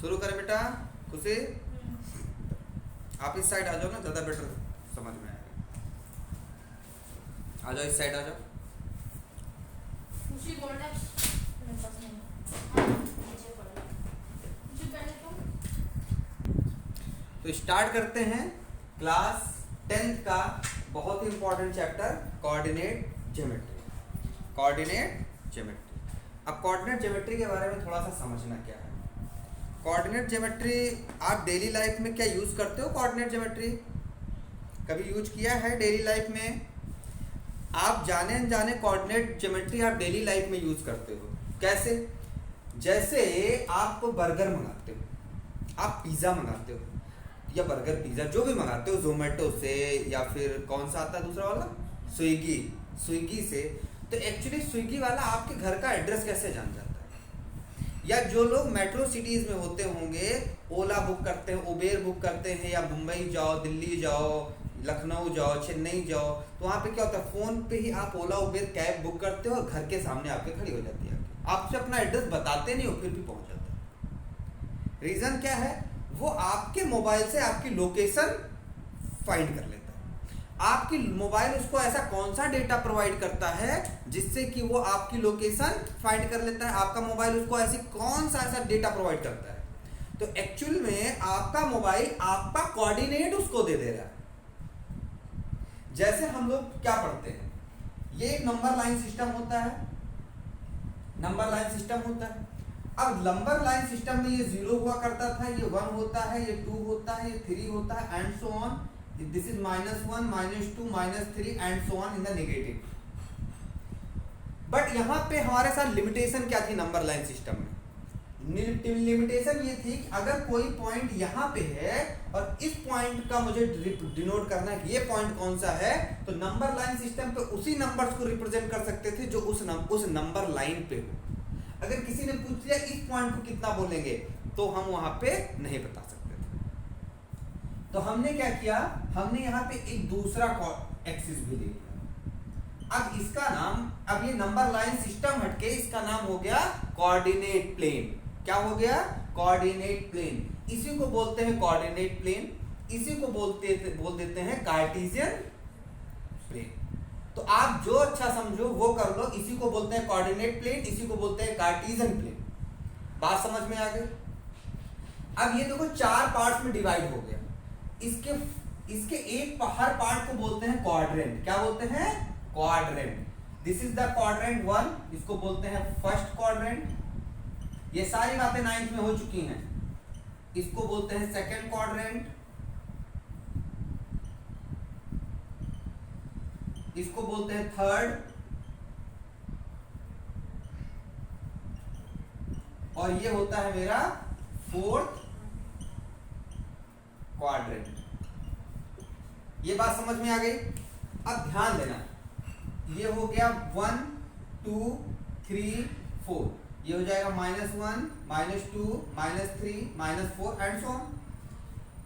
शुरू करें बेटा। खुशी आप इस साइड आ जाओ ना, ज़्यादा बेटर समझ में आएगा। आ जाओ इस साइड आ जाओ। खुशी बोल रहा है मेरे पास नहीं नीचे पड़ा मुझे पहले तो स्टार्ट करते हैं क्लास 10th का बहुत ही important chapter coordinate geometry. Coordinate geometry. अब कोऑर्डिनेट ज्योमेट्री के बारे में थोड़ा सा समझना क्या है। कोऑर्डिनेट ज्योमेट्री आप डेली लाइफ में क्या यूज़ करते हो? कोऑर्डिनेट ज्योमेट्री कभी यूज किया है डेली लाइफ में? आप जाने अनजाने कोऑर्डिनेट ज्योमेट्री आप डेली लाइफ में यूज़ करते हो। कैसे? जैसे आप बर्गर मंगाते हो, आप पिज़्ज़ा मंगाते हो या बर्गर पिज़्ज़ा जो भी मंगाते हो जोमेटो से या फिर कौन सा आता है दूसरा वाला, स्विगी से। तो एक्चुअली स्विगी वाला आपके घर का एड्रेस कैसे जान जाता है? या जो लोग मेट्रो सिटीज़ में होते होंगे, ओला बुक करते हैं, उबेर बुक करते हैं, या मुंबई जाओ, दिल्ली जाओ, लखनऊ जाओ, चेन्नई जाओ, तो वहाँ पे क्या होता है, फ़ोन पे ही आप ओला उबेर कैब बुक करते हो और घर के सामने आपके खड़ी हो जाती है। आपसे अपना एड्रेस बताते नहीं हो फिर भी पहुँच जाता है। रीज़न क्या है? वो आपके मोबाइल से आपकी लोकेशन फाइंड कर लेता है। आपकी मोबाइल उसको ऐसा कौन सा डेटा प्रोवाइड करता है जिससे कि वो आपकी लोकेशन फाइंड कर लेता है? आपका मोबाइल उसको ऐसी कौन सा ऐसा डेटा प्रोवाइड करता है? तो एक्चुअल में आपका मोबाइल आपका कोऑर्डिनेट उसको दे रहा है। जैसे हम लोग क्या पढ़ते हैं, ये एक नंबर लाइन सिस्टम होता है, नंबर लाइन सिस्टम होता है। अब नंबर लाइन सिस्टम में ये 0 हुआ करता था, ये 1 होता है, ये 2 होता है, ये 3 होता है, and so on. This is -1, -2, -3 and so on in the negative. But यहाँ पे हमारे साथ लिमिटेशन क्या थी नंबर लाइन सिस्टम में? लिमिटेशन ये थी कि अगर कोई पॉइंट यहाँ पे है और इस पॉइंट का मुझे डिनोट करना है कि ये पॉइंट कौन सा है, तो नंबर लाइन सिस्टम पे उसी नंबर्स को रिप्रेजेंट कर सकते थे जो उस नंबर लाइन पे हो। अगर किसी ने पूछ लिया इस पॉइंट को कितना बोलेंगे, तो हम वहां पे नहीं बता सकते थे। तो हमने क्या किया, हमने यहाँ पे एक दूसरा एक्सिस भी ले लिया। अब इसका नाम, अब ये नंबर लाइन सिस्टम हटके इसका नाम हो गया कोऑर्डिनेट प्लेन। क्या हो गया? Coordinate plane. इसी को बोलते हैं कोऑर्डिनेट प्लेन, इसी को बोल देते हैं कार्टेशियन प्लेन। तो आप जो अच्छा समझो वो कर लो। इसी को बोलते हैं कोऑर्डिनेट प्लेन, इसी को बोलते हैं कार्टेशियन प्लेन। बात समझ में आ गई? अब ये देखो 4 पार्ट्स में डिवाइड हो गया। इसके हर पार्ट को बोलते हैं क्वाड्रेंट। क्या बोलते हैं? Quadrant. This is the quadrant 1, इसको बोलते हैं फर्स्ट क्वाड्रेंट। ये सारी बातें 9th में हो चुकी हैं। इसको बोलते हैं सेकंड क्वाड्रेंट, इसको बोलते हैं थर्ड, और ये होता है मेरा फोर्थ क्वाड्रेंट। ये बात समझ में आ गई? अब ध्यान देना, ये हो गया 1 2 3 4, ये हो जाएगा -1 -2 -3 -4 एंड सो ऑन।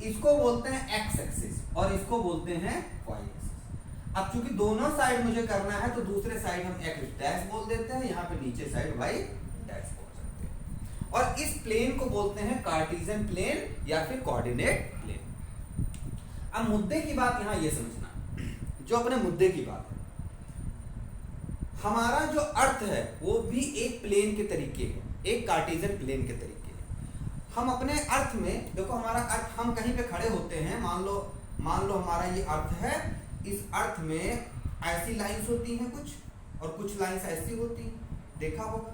इसको बोलते हैं एक्स एक्सिस और इसको बोलते हैं वाई एक्सिस। अब चूंकि दोनों साइड मुझे करना है तो दूसरे साइड हम एक्स डैश बोल देते हैं, यहाँ पे नीचे साइड वाई डैश बोल सकते हैं। और इस प्लेन को बोलते हैं कार्टेशियन प्लेन या फिर कोऑर्डिनेट प्लेन। अब मुद्दे की बात यहाँ ये समझना, जो अपने मुद्दे की बात है, हमारा जो अर्थ है वो भी एक प्लेन के तरीके है, एक कार्टेशियन प्लेन के तरीके है। हम अपने अर्थ में देखो, हमारा अर्थ, हम कहीं पे खड़े होते हैं, मान लो हमारा ये अर्थ है। इस अर्थ में ऐसी लाइंस होती हैं कुछ, और कुछ लाइंस ऐसी होती हैं, देखा होगा।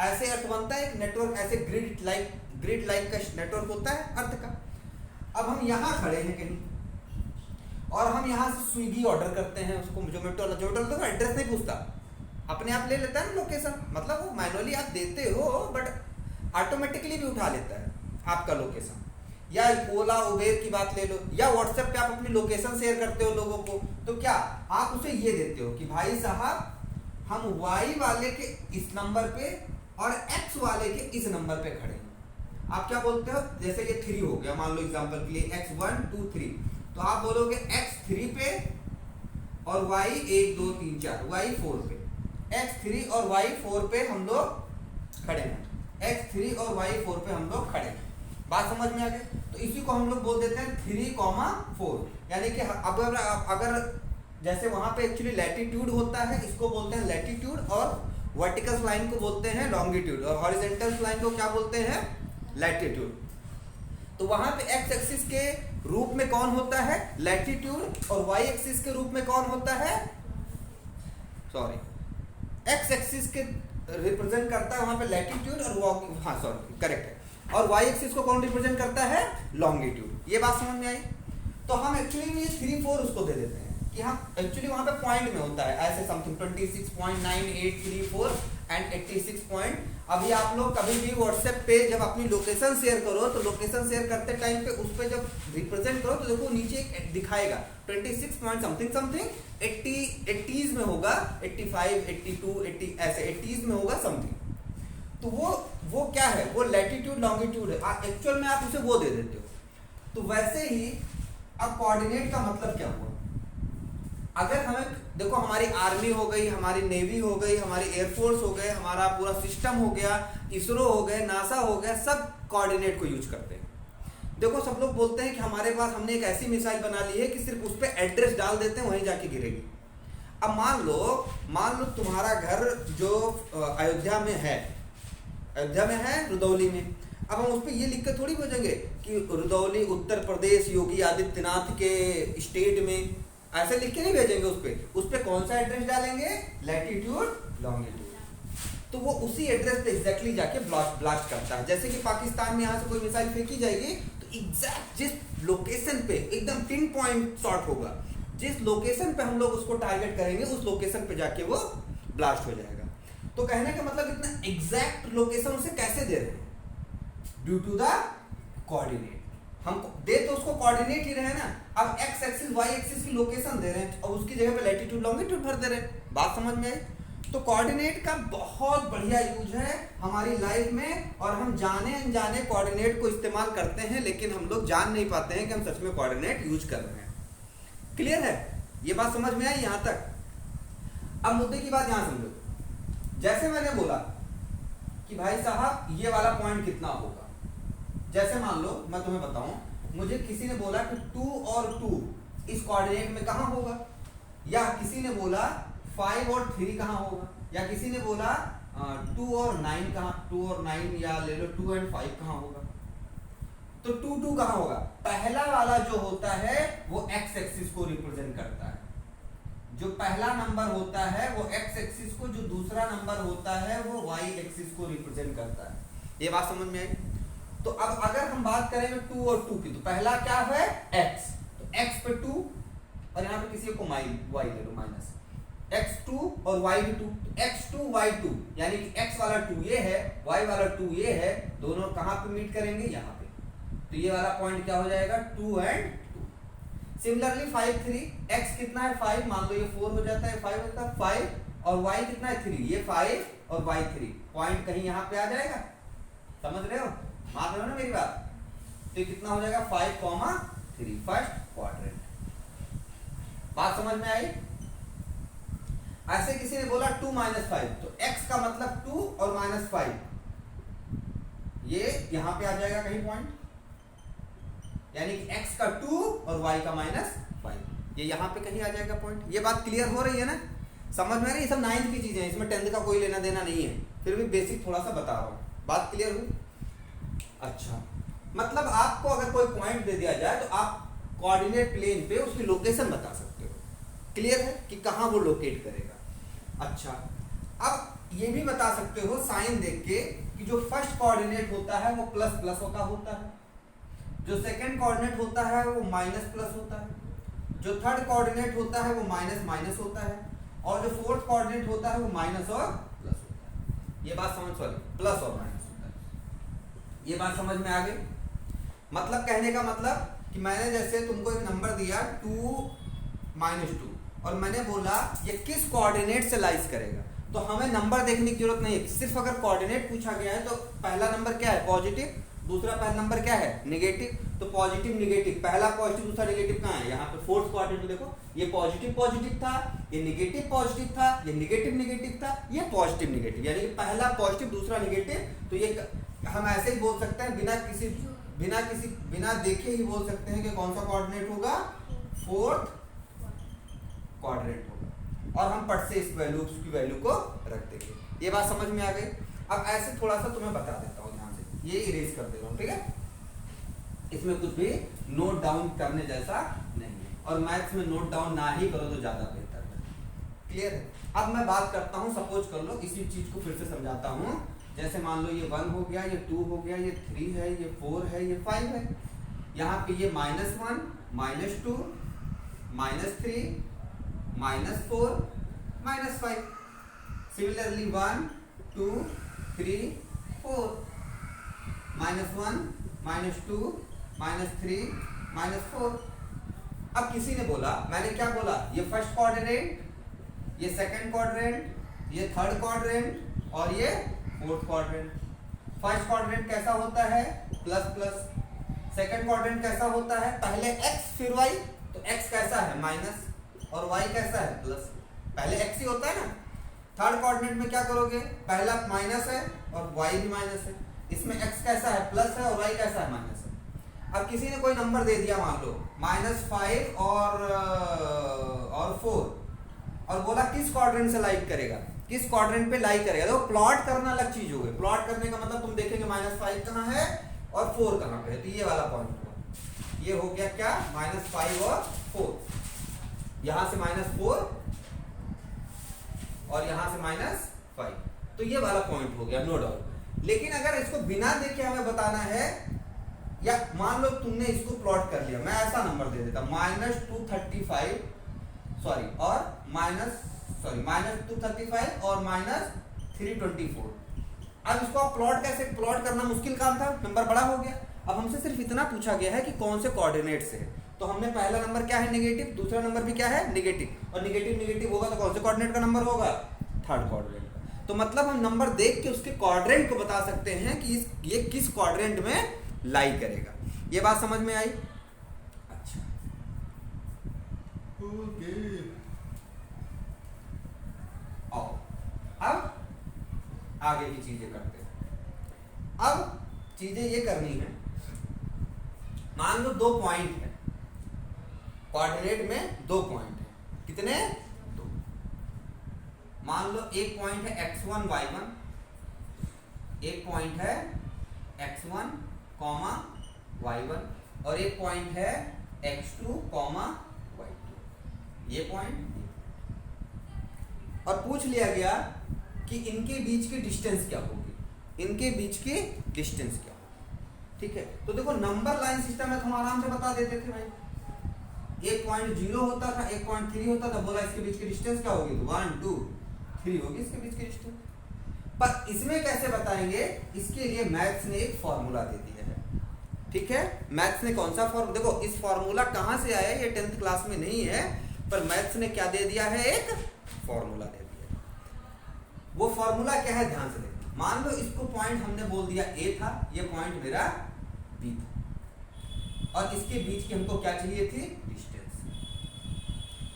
ऐसे अर्थ बनता है एक नेटवर्क, ऐसे ग्रिड लाइक का नेटवर्क होता है अर्थ का। अब हम यहाँ खड़े हैं कहीं और हम यहाँ से स्विगी ऑर्डर करते हैं, उसको जोमेटो तो एड्रेस नहीं पूछता, अपने आप ले लेता है लोकेशन। मतलब वो मैनुअली आप देते हो बट ऑटोमेटिकली भी उठा लेता है आपका लोकेशन। या ओला उबेर की बात ले लो, या व्हाट्सएप पे आप अपनी लोकेशन शेयर करते हो लोगों को, तो क्या आप उसे ये देते हो कि भाई साहब हम वाई वाले के इस नंबर पे और एक्स वाले के इस नंबर पे खड़े हैं। आप क्या बोलते हो? जैसे ये 3 हो गया, मान लो एग्जांपल के लिए x1 2 3, तो आप बोलोगे x3 पे और y 1 2 3 4, y 4 पे। x3 और y 4 पे हम लोग खड़े हैं, x3 और y 4 पे हम लोग खड़े हैं। बात समझ में आ गई? तो इसी को हम लोग बोल देते हैं 3,4, यानी कि अब अगर जैसे वहां पे एक्चुअली लैटिट्यूड होता है, इसको बोलते हैं लैटिट्यूड, और वर्टिकल लाइन को बोलते हैं लॉन्गिट्यूड, और हॉरिजॉन्टल लाइन को क्या बोलते हैं? लैटिट्यूड। तो वहां पे एक्स एक्सिस के रूप में कौन होता है? लैटिट्यूड, और वाई एक्सिस के रूप में कौन होता है? सॉरी, एक्स एक्सिस के रिप्रेजेंट करता है वहां पे लैटिट्यूड, और हाँ सॉरी करेक्ट है, और वाई एक्सिस को कौन रिप्रेजेंट करता है? लॉन्गिट्यूड। ये बात समझ में आई? तो हम एक्चुअली ये 3,4 उसको दे देते हैं कि हम एक्चुअली वहां पे पॉइंट में होता है ऐसे समथिंग 26.9834 एंड 86 पॉइंट। अभी आप लोग कभी भी व्हाट्सएप पे जब अपनी लोकेशन शेयर करो, तो लोकेशन शेयर करते टाइम पे उस पे जब रिप्रेजेंट करो तो देखो नीचे एक दिखाएगा 26 पॉइंट समथिंग समथिंग 80s में होगा, 85, 82, 80 ऐसे 80s में होगा समथिंग। तो वो क्या है? वो लैटिट्यूड लॉन्गिट्यूड है, एक्चुअल में आप उसे वो दे देते हो। तो वैसे ही अब कोऑर्डिनेट का मतलब क्या हुआ? अगर हमें देखो, हमारी आर्मी हो गई, हमारी नेवी हो गई, हमारी एयरफोर्स हो गए, हमारा पूरा सिस्टम हो गया, इसरो हो गए, नासा हो गया, सब कोऑर्डिनेट को यूज करते हैं। देखो सब लोग बोलते हैं कि हमारे पास हमने एक ऐसी मिसाइल बना ली है कि सिर्फ उस पर एड्रेस डाल देते हैं, वहीं जाके गिरेगी। अब मान लो तुम्हारा घर जो अयोध्या में है रुदौली में, अब हम उस पर ये लिख के थोड़ी भेजेंगे कि रुदौली उत्तर प्रदेश योगी आदित्यनाथ के स्टेट में, ऐसे लिख के नहीं भेजेंगे। उस पे कौन सा एड्रेस डालेंगे? Latitude longitude. तो वो उसी एड्रेस पे एग्जैक्टली जाके ब्लास्ट करता है। जैसे कि पाकिस्तान में यहाँ से कोई मिसाइल फेंकी जाएगी तो एग्जैक्ट जिस लोकेशन पे एकदम पिन पॉइंट शॉट होगा, जिस लोकेशन पे हम लोग उसको टारगेट करेंगे उस लोकेशन पे जाके वो ब्लास्ट हो जाएगा। तो कहने का मतलब इतना एग्जैक्ट लोकेशन उसे कैसे दे रहे हैं? Due to the coordinate. हम दे तो उसको कोऑर्डिनेट ही रहे ना। अब एक्स एक्सिस वाई एक्सिस की लोकेशन दे रहे हैं और उसकी जगह पे लैटिट्यूड लॉन्गिट्यूड भर दे रहे हैं। बात समझ में आई? तो कोऑर्डिनेट का बहुत बढ़िया यूज है हमारी लाइफ में, और हम जाने अनजाने कोऑर्डिनेट को इस्तेमाल करते हैं, लेकिन हम लोग जान नहीं पाते हैं कि हम सच में कोऑर्डिनेट यूज कर रहे हैं। क्लियर है? ये बात समझ में आई यहां तक? अब मुद्दे की बात यहां समझो। जैसे मैंने बोला कि भाई साहब ये वाला पॉइंट कितना होगा, जैसे मान लो मैं तुम्हें बताऊं, मुझे किसी ने बोला कि 2 और 2 इस कोऑर्डिनेट में कहां होगा, या किसी ने बोला 5 और 3 कहां होगा, या किसी ने बोला 2 और 9 कहां, 2 और 9 या ले लो 2 एंड 5 कहां होगा। तो 2 2 कहां होगा? पहला वाला जो होता है वो एक्स एक्सिस को रिप्रेजेंट करता है। जो पहला नंबर होता है वो एक्स एक्सिस को, जो दूसरा नंबर होता है वो वाई एक्सिस को रिप्रेजेंट करता है। ये बात समझ में आई? तो अब अगर हम बात करें 2 और 2 की, तो पहला क्या है? x। तो x पे 2 और यहाँ पे किसी को y ले लो माइनस, x2 और y भी 2, x2 y2, यानी कि x वाला 2 ये है, y वाला 2 ये है, दोनों कहाँ पे मीट करेंगे? यहाँ पे। तो ये वाला पॉइंट क्या हो जाएगा? 2 एंड 2। सिमिलरली 5 3, x कितना है? 5, मान लो ये 4 हो जाता है, 5 होता है 5, और y कितना है? 3, ये 5 और y 3, पॉइंट कहीं यहाँ पे आ जाएगा। समझ रहे हो? मान रहे हो ना मेरी बात? तो कितना हो जाएगा? 5,3, फर्स्ट क्वाड्रेंट। बात समझ में आई? ऐसे किसी ने बोला 2 - 5, तो x का मतलब 2 और -5, ये यहां पे आ जाएगा कहीं पॉइंट, यानी कि x का 2 और y का -5, ये यहां पे कहीं आ जाएगा पॉइंट। ये बात क्लियर हो रही है ना? समझ में आ रही है? सब 9th की चीजें हैं, इसमें 10th का कोई लेना देना नहीं है, फिर भी बेसिक थोड़ा सा बता रहा हूं। बात क्लियर हुई? अच्छा, मतलब आपको अगर कोई पॉइंट दे दिया जाए तो आप कोऑर्डिनेट प्लेन पे उसकी लोकेशन बता सकते हो। क्लियर है कि कहां वो लोकेट करेगा? अच्छा, अब ये भी बता सकते हो साइन देख के कि जो फर्स्ट कोऑर्डिनेट होता है वो प्लस प्लस का होता है, जो सेकंड कोऑर्डिनेट होता है वो माइनस प्लस होता है, जो थर्ड कोऑर्डिनेट होता है वो माइनस माइनस होता है, और जो फोर्थ कोऑर्डिनेट होता है वो माइनस और प्लस होता है। ये बात समझ, सॉरी प्लस और माइनस होता है। ये बात समझ में आ गई? मतलब कहने का मतलब कि मैंने जैसे तुमको एक नंबर दिया 2 - 2 और मैंने बोला ये किस कोऑर्डिनेट से लाइज करेगा, तो हमें नंबर देखने की जरूरत नहीं है। सिर्फ अगर कोऑर्डिनेट पूछा गया है तो पहला नंबर क्या है? पॉजिटिव, दूसरा पहला नंबर क्या है? नेगेटिव। तो पॉजिटिव नेगेटिव, पहला पॉजिटिव दूसरा नेगेटिव कहाँ है? यहाँ पे फोर्थ कोऑर्डिनेट में देखो, ये पॉजिटिव पॉजिटिव था, ये नेगेटिव पॉजिटिव था, ये नेगेटिव नेगेटिव था, ये पॉजिटिव नेगेटिव, यानी कि पहला पॉजिटिव दूसरा नेगेटिव। तो ये हम ऐसे ही बोल सकते हैं बिना किसी बिना देखे ही बोल सकते हैं कि कौन सा कोऑर्डिनेट होगा, फोर्थ क्वाड्रेंट होगा, और हम पट से इस वैल्यू की वैल्यू को रख देंगे। ये बात समझ में आ गई। अब ऐसे थोड़ा सा तुम्हें बता देता हूँ ध्यान से, ये इरेज कर दे रहा हूँ, ठीक है। इसमें कुछ भी नोट डाउन करने जैसा नहीं है, और मैथ्स में नोट डाउन ना ही करो तो ज्यादा बेहतर है। क्लियर है। अब मैं बात करता हूँ, सपोज कर लो इसी चीज को फिर से समझाता हूँ। जैसे मान लो ये 1 हो गया, ये 2 हो गया, ये 3 है, ये 4 है, ये 5 है। यहाँ पे ये -1, -2, -3, -4, -5। सिमिलरली 1, 2, 3, 4, -1, -2, -3, -4। अब किसी ने बोला, मैंने क्या बोला, ये फर्स्ट क्वाड्रेंट, ये सेकंड क्वाड्रेंट, ये थर्ड क्वाड्रेंट और ये फोर्थ क्वाड्रेंट। फर्स्ट क्वाड्रेंट कैसा होता है, प्लस प्लस। सेकंड क्वाड्रेंट कैसा होता है, पहले x फिर y, तो x कैसा है माइनस और y कैसा है प्लस, पहले x ही होता है ना। थर्ड क्वाड्रेंट में क्या करोगे, पहला माइनस है और y भी माइनस है, इसमें x कैसा है प्लस है और y कैसा है माइनस है। अब किसी ने कोई नंबर दे दिया, मान लो -5 और 4, और बोला किस क्वाड्रेंट से लाइक करेगा, किस क्वाड्रेंट पे लाइक करेगा। तो प्लॉट करना अलग चीज हो गई। प्लॉट करने का मतलब तुम देखेंगे -5 कहाँ है और 4 कहाँ पे है, तो ये वाला पॉइंट हुआ। ये हो गया क्या, -5 और 4, यहां से -4 और यहां से -5, तो ये वाला पॉइंट हो गया, नो डाउट। लेकिन अगर इसको बिना देखे हमें बताना है, या मान लो तुमने इसको प्लॉट कर लिया, मैं ऐसा नंबर दे देता -235 सॉरी और -235 और -324। अब इसको आप प्लॉट कैसे, प्लॉट करना मुश्किल काम था, नंबर बड़ा हो गया। अब हमसे सिर्फ इतना पूछा गया है कि कौन से कोऑर्डिनेट से है, तो हमने पहला नंबर क्या है नेगेटिव, दूसरा नंबर भी क्या है नेगेटिव, और नेगेटिव होगा तो कौन से कोऑर्डिनेट का नंबर होगा, थर्ड कोऑर्डिनेट का। तो मतलब हम नंबर देख के उसके कोऑर्डिनेट को बता सकते हैं कि ये किस कोऑर्डिनेट में लाई करेगा। ये बात समझ में आई। अच्छा ओके, आओ अब आगे की चीजें करते हैं। अब चीजें ये करनी है, मान लो 2 पॉइंट है, कोऑर्डिनेट में 2 पॉइंट है, कितने 2। मान लो एक पॉइंट है x1 y1, एक पॉइंट है x1 y1 और एक पॉइंट है x2 y2, ये पॉइंट। और पूछ लिया गया कि इनके बीच की डिस्टेंस क्या होगी, इनके बीच की डिस्टेंस क्या होगी। ठीक है, तो देखो नंबर लाइन सिस्टम में तो हम आराम से बता देते थे भाई। एक पॉइंट 0 होता था, एक पॉइंट 3 होता था, बोला इसके बीच की डिस्टेंस क्या होगी, 1 2 3 होगी इसके बीच की डिस्टेंस। पर इसमें कैसे बताएंगे, इसके लिए मैथ्स ने एक फॉर्मूला दे दिया है। ठीक है, मैथ्स ने कौन सा फॉर्मूला, देखो इस फॉर्मूला कहां से आया, ये 10th क्लास में नहीं है, पर मैथ्स ने क्या दे दिया है, एक फॉर्मूला दे दिया। वो फॉर्मूला क्या है, ध्यान से देखना। मान लो इसको पॉइंट हमने बोल दिया A था, ये पॉइंट मेरा B था, और इसके बीच की हमको क्या चाहिए थी, डिस्टेंस।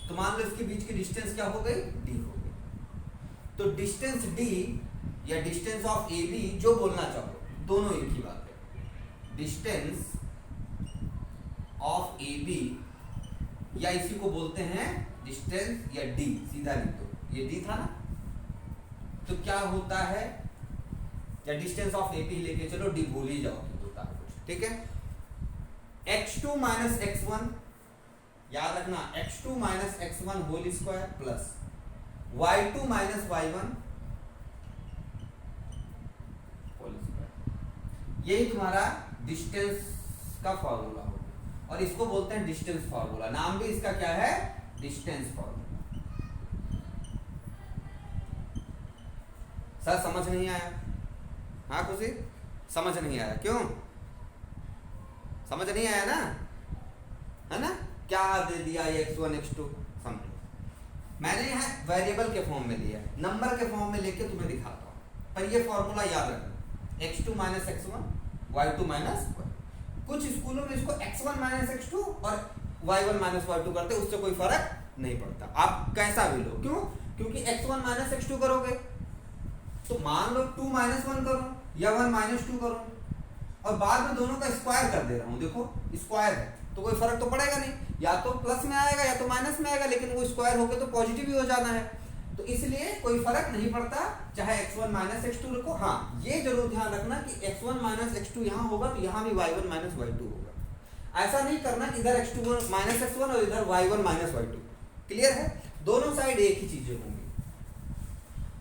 तो मान लो इसके बीच की डिस्टेंस क्या हो गई, D हो गई। तो डिस्टेंस D या डिस्टेंस ऑफ AB, जो बोलना चाहो, दोनों एक ही बात है। डिस्टेंस ऑफ AB, या इसी को बोलते हैं डिस्टेंस या D, सीधा लिख दो, ये D था ना, तो क्या होता है, या डिस्टेंस ऑफ AB लेके चलो, D भूल ही जाओ कि होता है कुछ। ठीक है, x2 माइनस x1, याद रखना x2 minus x1 whole square plus y2 minus y1 whole square, यही तुम्हारा डिस्टेंस का फॉर्मूला होगा, और इसको बोलते हैं डिस्टेंस फॉर्मूला। नाम भी इसका क्या है, डिस्टेंस फॉर्मूला। सर समझ नहीं आया, हाँ खुशी समझ नहीं आया, क्यों समझ नहीं आया ना, है ना, क्या दे दिया ये x1 x2, समझो। मैंने यहाँ वेरिएबल के फॉर्म में लिया, नंबर के फॉर्म में लेके तुम्हें दिखाता हूँ, पर ये फॉर्मूला याद रखना, x2 minus x1 y2 minus y। कुछ स्कूलों में इसको x1 माइनस x2 और y1 माइनस y2 करते, उससे कोई फर्क नहीं पड़ता, आप कैसा भी लो। क्यों, क्योंकि x1 माइनस x2 करोगे तो मान लो 2 माइनस 1 करो या 1 माइनस 2 करो, और बाद में दोनों का स्क्वायर कर दे रहा हूँ, देखो स्क्वायर है तो कोई फर्क तो पड़ेगा नहीं, या तो प्लस में आएगा या तो माइनस में आएगा, लेकिन वो स्क्वायर होके तो पॉजिटिव ही हो जाना है, तो इसलिए कोई फर्क नहीं पड़ता चाहे x1 माइनस x2 रखो। हाँ ये जरूर ध्यान रखना कि x1 माइनस x2 यहाँ होगा तो यहाँ भी y1 माइनस y2 होगा। ऐसा नहीं करना कि इधर x2 माइनस x1 और इधर y1 माइनस y2। क्लियर है, दोनों साइड एक ही चीजें होंगी।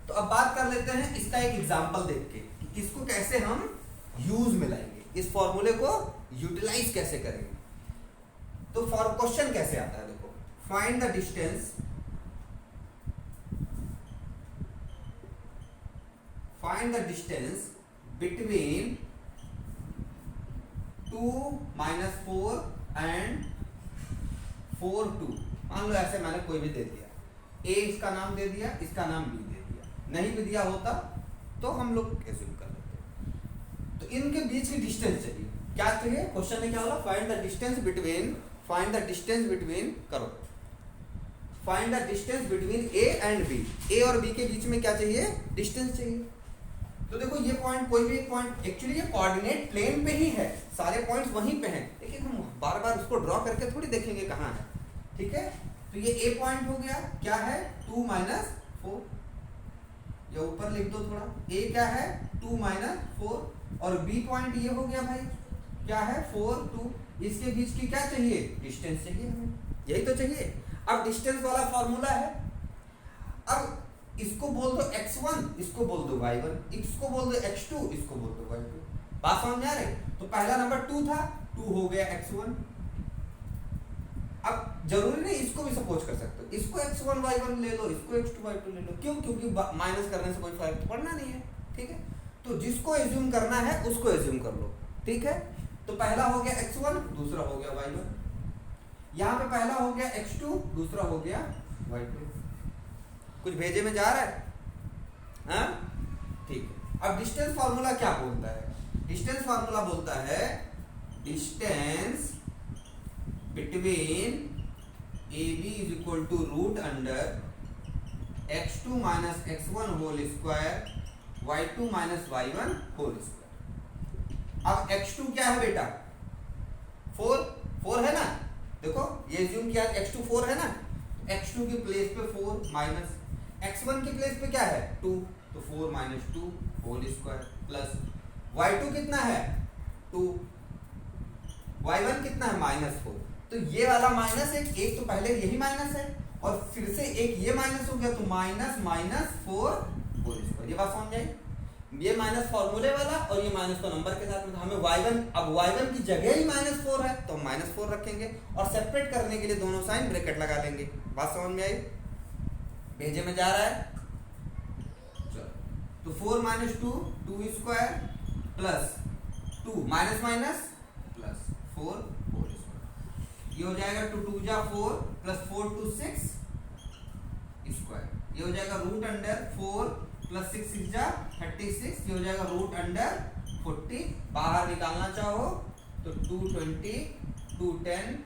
तो अब बात कर लेते हैं इसका एक एग्जाम्पल देख के कि इसको कैसे हम यूज में लाएंगे, इस फॉर्मूले को यूटिलाइज कैसे करेंगे। तो फॉर क्वेश्चन कैसे आता है, देखो find the distance, find the distance between 2 minus 4 and 4 2। मान लो ऐसे मैंने कोई भी दे दिया, ए इसका नाम दे दिया, इसका नाम बी दे दिया, नहीं भी दिया होता तो हम लोग एज्यूम कर लेते। तो इनके बीच की डिस्टेंस चाहिए, क्या चाहिए, क्वेश्चन में क्या बोला, find the distance between, find the distance between, करो find the distance between A and B, A और बी के बीच में क्या चाहिए, डिस्टेंस चाहिए। तो देखो ये पॉइंट, कोई भी पॉइंट, एक्चुअली ये कोऑर्डिनेट प्लेन पे ही है, सारे पॉइंट्स वहीं पे हैं, लेकिन हम बार बार उसको ड्रॉ करके थोड़ी देखेंगे कहाँ है, ठीक है। तो ये ए पॉइंट हो गया, क्या है 2 माइनस 4, ये ऊपर लिख दो थोड़ा, ए क्या है 2 माइनस 4, और बी पॉइंट ये हो गया भाई क्या है 4 2, इसके बीच की क्या चाहिए, डिस्टेंस चाहिए हमें, यही तो चाहिए। अब डिस्टेंस वाला फॉर्मूला है, अब इसको बोल दो x1, इसको बोल दो y1, इसको बोल दो x2, इसको बोल दो y2। बात समझ में आ रही, तो पहला नंबर 2 था, 2 हो गया x1। अब जरूरी नहीं इसको भी सपोज कर सकते हो, इसको x1 y1 ले लो, इसको x2 y2 ले लो, क्यों, क्योंकि माइनस करने से कोई फर्क तो पड़ना नहीं है, ठीक है। तो जिसको एज्यूम करना है उसको एज्यूम कर लो, ठीक है। तो पहला हो गया x1, दूसरा हो गया y1, यहाँ पे पहला हो गया x2, दूसरा हो गया y2। कुछ भेजे में जा रहा है, हाँ ठीक है। अब डिस्टेंस फार्मूला क्या बोलता है, डिस्टेंस फार्मूला बोलता है distance between AB is equal to root under x2 minus x1 whole square y2 minus y1 whole square. अब x2 क्या है बेटा 4 है ना, देखो ये एज्यूम किया x2 4 है ना, x2 की प्लेस पे 4 माइनस x1 की प्लेस पे क्या है 2, तो 4 minus 2 whole square plus y2 कितना है 2, y1 कितना है माइनस 4। तो ये वाला माइनस एक तो पहले यही माइनस है और फिर से एक ये माइनस हो गया, तो माइनस माइनस 4 होल स्क्वायर। ये बात समझ आई, ये माइनस फॉर्मूले वाला और ये माइनस को नंबर के साथ में, हमें y1, अब y1 की जगह ही माइनस 4 है तो माइनस 4 रखेंगे और सेपरेट करने के लिए दोनों साइन ब्रैकेट लगा लेंगे। बात समझ में आई, भेजे में जा रहा है, चलो। तो 4 minus 2 2 square plus 2 minus minus plus 4 whole square, ये हो जाएगा 2 2 जा 4 प्लस 4 2 6 स्क्वायर, ये हो जाएगा रूट अंडर 4 प्लस 6 6 जा 36, ये हो जाएगा रूट अंडर 40। बाहर निकालना चाहो तो 220 210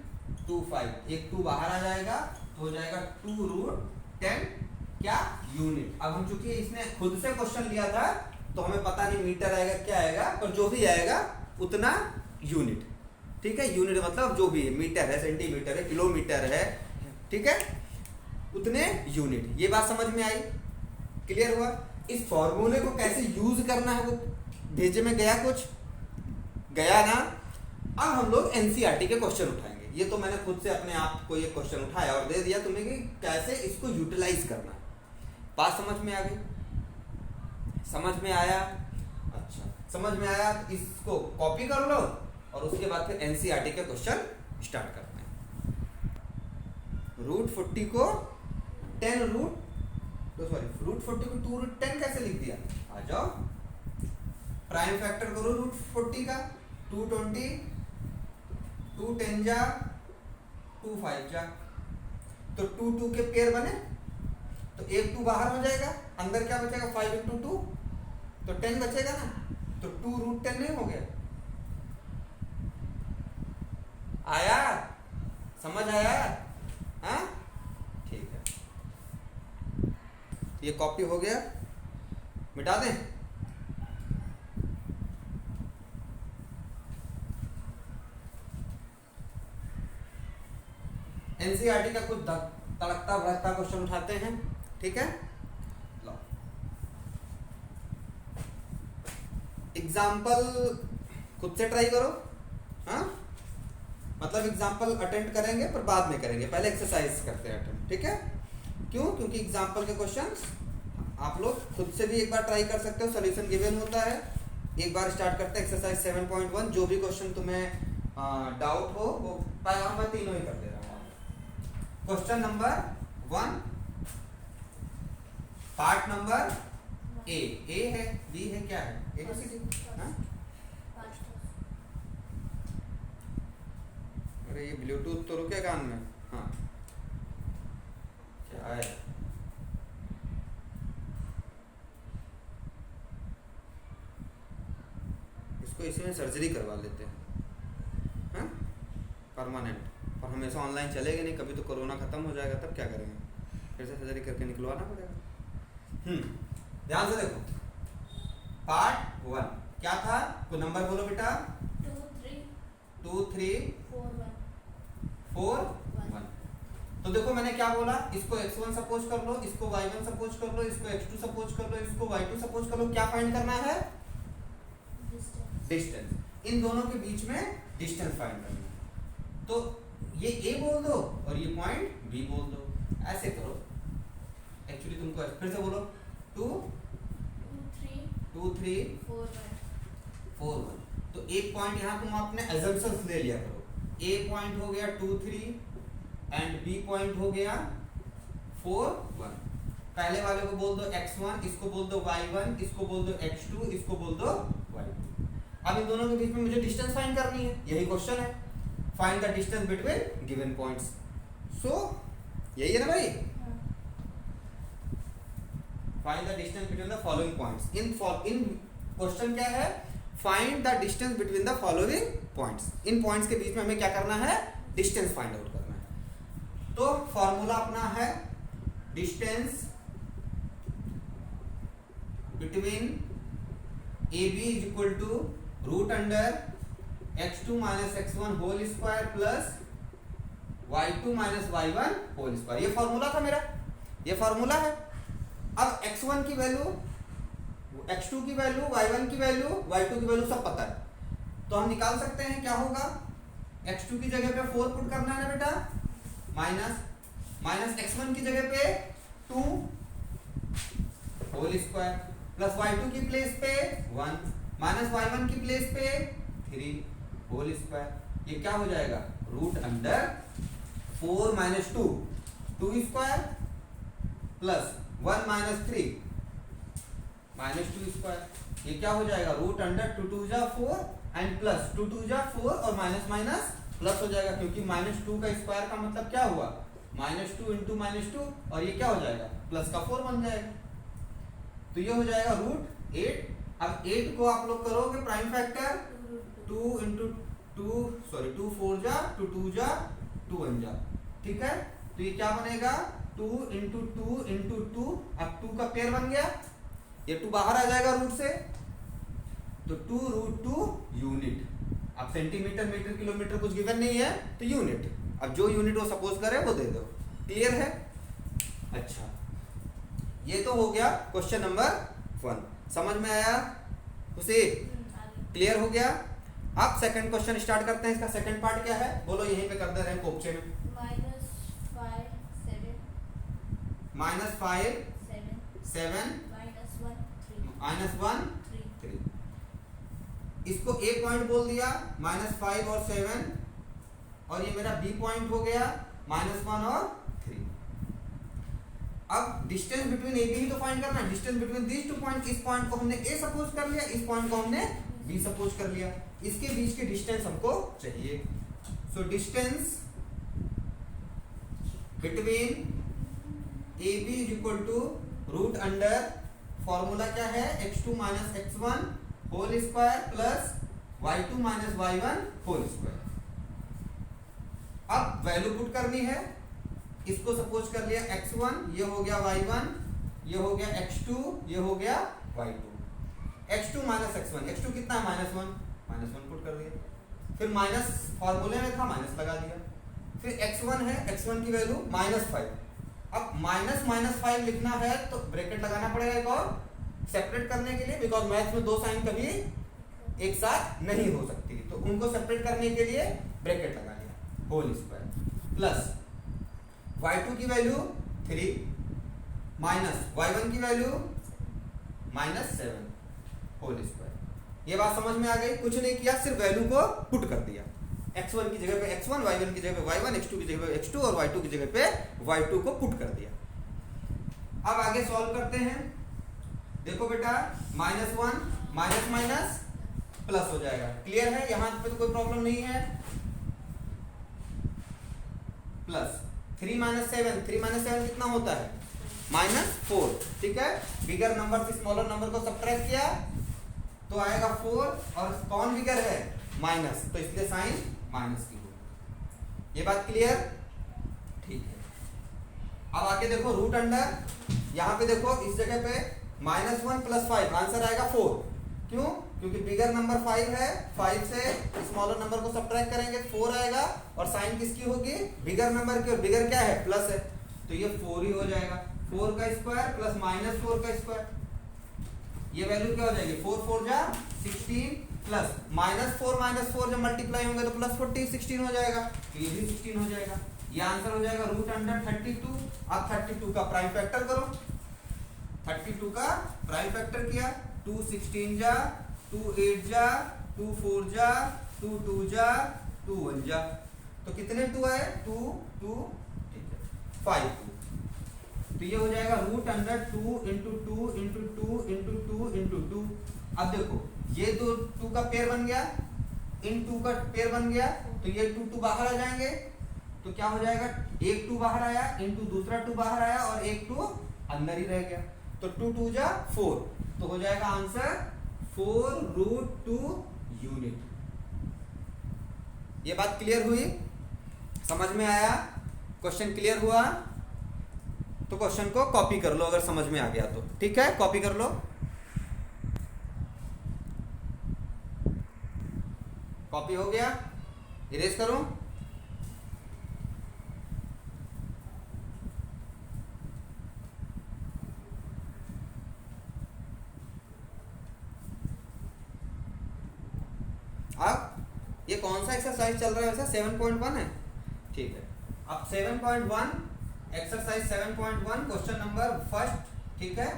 25, एक 2 बाहर आ जाएगा तो हो जाएगा 2 रूट 10 क्या यूनिट। अब हम चूंकि इसने खुद से क्वेश्चन लिया था तो हमें पता नहीं मीटर आएगा क्या आएगा, पर जो भी आएगा उतना यूनिट, ठीक है। यूनिट मतलब जो भी है, मीटर है, सेंटीमीटर है, किलोमीटर है, ठीक है, उतने यूनिट। ये बात समझ में आई, क्लियर हुआ। इस फॉर्मूले को कैसे यूज करना है वो भेजे में गया, कुछ गया ना। अब हम लोग एनसीईआरटी के क्वेश्चन उठाएंगे, ये तो मैंने खुद से अपने आप को ये क्वेश्चन उठाया और दे दिया तुम्हें कि कैसे इसको यूटिलाइज करना है। बात समझ में आ गई, समझ में आया, अच्छा समझ में आया, इसको कॉपी कर लो और उसके बाद फिर एनसीईआरटी के क्वेश्चन स्टार्ट करते हैं। रूट 40 को 10 रूट, तो सॉरी रूट 40 को 2 रूट 10 कैसे लिख दिया, आ जाओ प्राइम फैक्टर करो रूट 40 का, 220 2 10 जा 2 5 जा, तो 2 2 के पेयर बने तो एक 2 बाहर हो जाएगा, अंदर क्या बचेगा 5 into 2 तो 10 बचेगा ना, तो 2 रूट 10 नहीं हो गया। आया, समझ आया, हाँ ठीक है। ये कॉपी हो गया, मिटा दें। एनसीईआरटी का कुछ तड़कता भड़कता क्वेश्चन उठाते हैं, ठीक है। लो एग्जाम्पल खुद से ट्राई करो, हाँ मतलब एग्जाम्पल अटेंड करेंगे पर बाद में करेंगे, पहले एक्सरसाइज करते हैं अटेंड, ठीक है। क्यों? क्योंकि एग्जाम्पल के क्वेश्चंस आप लोग खुद से भी एक बार ट्राई कर सकते हो, सॉल्यूशन गिवन होता है। एक बार स्टार्ट करते हैं एक्सरसाइज 7.1। जो भी क्वेश्चन तुम्हें डाउट हो वो मैं तीनों ही कर दे रहा हूँ। Question number 1 part number A है, बी है, क्या है, ए सी डी, हाँ? अरे ये ब्लूटूथ तो रुके कान में, हाँ क्या है, इसको इसी में सर्जरी करवा लेते हैं, हाँ परमानेंट। और हमेशा ऑनलाइन चलेगा नहीं, कभी तो कोरोना खत्म हो जाएगा तब क्या करेंगे, फिर से सर्जरी करके निकलवाना पड़ेगा। ध्यान से देखो, पार्ट 1 क्या था, कोई नंबर बोलो बेटा। 2 3 4 1। तो देखो मैंने क्या बोला, इसको x1 सपोज कर लो, इसको y1 सपोज कर लो, इसको x2 सपोज कर लो, इसको y2 सपोज कर लो। क्या फाइंड करना है? डिस्टेंस। इन दोनों के बीच में डिस्टेंस फाइंड करना है। तो ये a बोल दो और ये पॉइंट b बोल दो, ऐसे करो। एक्चुअली तुमको फिर से बोलो, 2 3 4 1। तो एक पॉइंट यहाँ तुम अपने assumptions ले लिया करो। A पॉइंट हो गया 2 3 एंड B पॉइंट हो गया 4 1। पहले वाले को बोल दो x1, इसको बोल दो y1, इसको बोल दो x2, इसको बोल दो y2। अब इन दोनों के बीच में मुझे डिस्टेंस फाइंड करनी है, यही क्वेश्चन है। Find the distance between given points. So यही है ना भाई, find the distance between the following points. In question क्या है, find the distance between the following points. इन पॉइंट्स के बीच में हमें क्या करना है, डिस्टेंस फाइंड आउट करना है। तो फॉर्मूला अपना है distance between A B is equal to root under x2 minus x1 whole square plus y2 minus y1 whole square. ये फॉर्मूला था मेरा, ये फॉर्मूला है। अब x1 की वैल्यू, x2 की वैल्यू, y1 की वैल्यू, y2 की वैल्यू सब पता है, तो हम निकाल सकते हैं। क्या होगा, x2 की जगह पे 4 पुट करना है ना बेटा, माइनस x1 की जगह पे 2 होल स्क्वायर प्लस y2 की प्लेस पे 1 माइनस y1 की प्लेस पे 3 होल स्क्वायर। ये क्या हो जाएगा, root under 4 minus 2 square plus 1 minus 3 minus 2 square. ये क्या हो जाएगा, रूट अंडर 2 2 जा 4 एंड प्लस 2 2 जा 4 और माइनस माइनस प्लस हो जाएगा, क्योंकि माइनस 2 का स्क्वायर का मतलब क्या हुआ, माइनस 2 इंटू माइनस 2, और ये क्या हो जाएगा, प्लस का 4 बन जाएगा। तो ये हो जाएगा रूट 8। अब 8 को आप लोग करोगे प्राइम फैक्टर, 2 इंटू 2 4 जा 2 2 जा 2 1 जा, ठीक है। तो ये क्या बनेगा, 2 इंटू 2 इंटू 2, अब 2 का पेयर बन गया, ये 2 बाहर आ जाएगा रूट से, तो 2 रूट 2 यूनिट। अब सेंटीमीटर मीटर किलोमीटर कुछ गिवन नहीं है, तो यूनिट, अब जो यूनिट वो सपोज करे वो दे दो। क्लियर है? अच्छा, ये तो हो गया क्वेश्चन नंबर 1। समझ में आया उसे? क्लियर हो गया? अब सेकंड क्वेश्चन स्टार्ट करते हैं। इसका सेकंड पार्ट क्या है, बोलो, यहीं पे कर दे रहे हैं कोपचे में। -5 7 -1 3। इसको ए पॉइंट बोल दिया, -5 और 7, और ये मेरा बी पॉइंट हो गया, -1 और 3। अब डिस्टेंस बिटवीन ए बी ही तो फाइंड करना है। डिस्टेंस बिटवीन दीज 2 पॉइंट, इस पॉइंट को हमने ए सपोज कर लिया, इस पॉइंट को हमने बी सपोज कर लिया, इसके बीच के डिस्टेंस हमको चाहिए। So distance between A B is equal to root under, formula क्या है, x2 minus x1 whole square plus y2 minus y1 whole square. अब वैल्यू पुट करनी है, इसको सपोज कर लिया x1, ये हो गया y1, ये हो गया x2, ये हो गया y2। x2 minus x1, x2 कितना है, -1 पुट कर दिया, फिर माइनस फॉर्मूले में था माइनस लगा दिया, फिर x1 है, x1 की वैल्यू -5। अब -5 लिखना है तो ब्रैकेट लगाना पड़ेगा एक और सेपरेट करने के लिए, बिकॉज मैथ्स में दो साइन कभी एक साथ नहीं हो सकती, तो उनको सेपरेट करने के लिए ब्रैकेट लगा लिया, होल स्क्वायर प्लस y2 की वैल्यू 3 माइनस y1 की वैल्यू -7 होल स्क्वायर। ये बात समझ में आ गई? कुछ नहीं किया, सिर्फ वैल्यू को पुट कर दिया, x1 की जगह पे x1, y1 की जगह पे y1, x2 की जगह पे x2 और y2 की जगह पे y2 को पुट कर दिया। अब आगे सॉल्व करते हैं। देखो बेटा -1 माइनस माइनस प्लस हो जाएगा, क्लियर है? यहां पे तो कोई प्रॉब्लम नहीं है। प्लस 3 - 7 कितना होता है? -4, ठीक है। बिगर नंबर से स्मॉलर नंबर को सब्ट्रैक्ट किया तो आएगा 4, और कौन बिगर है? माइनस, तो इसलिए साइन माइनस की होगी। ये बात क्लियर? ठीक है। अब आके देखो रूट अंडर, यहाँ पे देखो इस जगह पे -1 + 5 आंसर आएगा 4। क्यों? क्योंकि बिगर नंबर 5 है, 5 से स्मॉलर नंबर को सब्ट्रैक्ट करेंगे 4 आएगा, और साइन किसकी होगी? बिगर नंबर की, और बिगर क्या है? प्लस है, तो ये 4 ही हो जाएगा। 4 का स्क्वायर प्लस -4 का स्क्वायर, ये वैल्यू क्या हो जाएगी? 4 4 जा 16 प्लस -4 जब मल्टीप्लाई होंगे तो +40 16 हो जाएगा, तो ये भी 16 हो जाएगा। ये आंसर हो जाएगा रूट अंडर 32। अब 32 का प्राइम फैक्टर करो, 32 का प्राइम फैक्टर किया, 2 16 जा, 2 8 जा, 2 4 जा, 2 2 जा, 2 1 जा, तो कितने 2 आए? 2 2, ठीक है, 5 2। तो ये हो जाएगा root under 2 into 2 into 2 into 2 into 2। अब देखो ये दो 2 का पेयर बन गया, इन 2 का पेयर बन गया, तो ये 2 2 बाहर आ जाएंगे, तो क्या हो जाएगा? एक 2 बाहर आया, इंटू दूसरा 2 बाहर आया, और एक 2 अंदर ही रह गया, तो 2 2 जा 4, तो हो जाएगा आंसर 4√2 यूनिट। ये बात क्लियर हुई? समझ में आया? क्वेश्चन क्लियर हुआ? तो क्वेश्चन को कॉपी कर लो अगर समझ में आ गया तो, ठीक है, कॉपी कर लो। कॉपी हो गया? इरेज करूं? अब ये कौन सा एक्सरसाइज चल रहा है? वैसे 7.1 है, ठीक है। अब 7.1 एक्सरसाइज 7.1 क्वेश्चन नंबर फर्स्ट, ठीक है,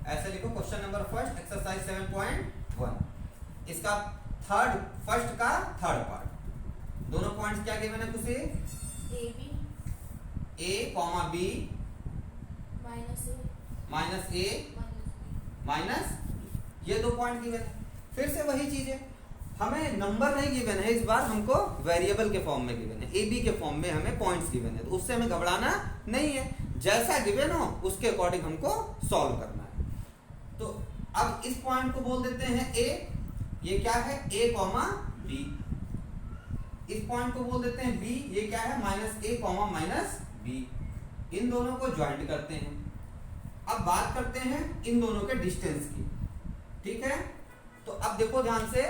ऐसे लिखो क्वेश्चन नंबर फर्स्ट एक्सरसाइज 7.1। इसका फर्स्ट का थर्ड पार्ट, दोनों पॉइंट्स क्या गिवन है तुझे? a, b minus a minus, ये दो पॉइंट गिवन है। फिर से वही चीज है, हमें नंबर नहीं गिवन है इस बार, हमको वेरिएबल के फॉर्म में गिवन है, ए बी के फॉर्म में हमें पॉइंट्स गिवन है, तो उससे हमें घबराना नहीं है, जैसा गिवन हो उसके अकॉर्डिंग हमको सॉल्व करना है। तो अब इस पॉइंट को बोल देते हैं ए, ये क्या है? a, b। इस पॉइंट को बोल देते हैं b, ये क्या है? -a, -b। इन दोनों को ज्वाइंट करते हैं। अब बात करते हैं इन दोनों के डिस्टेंस की, ठीक है। तो अब देखो ध्यान से,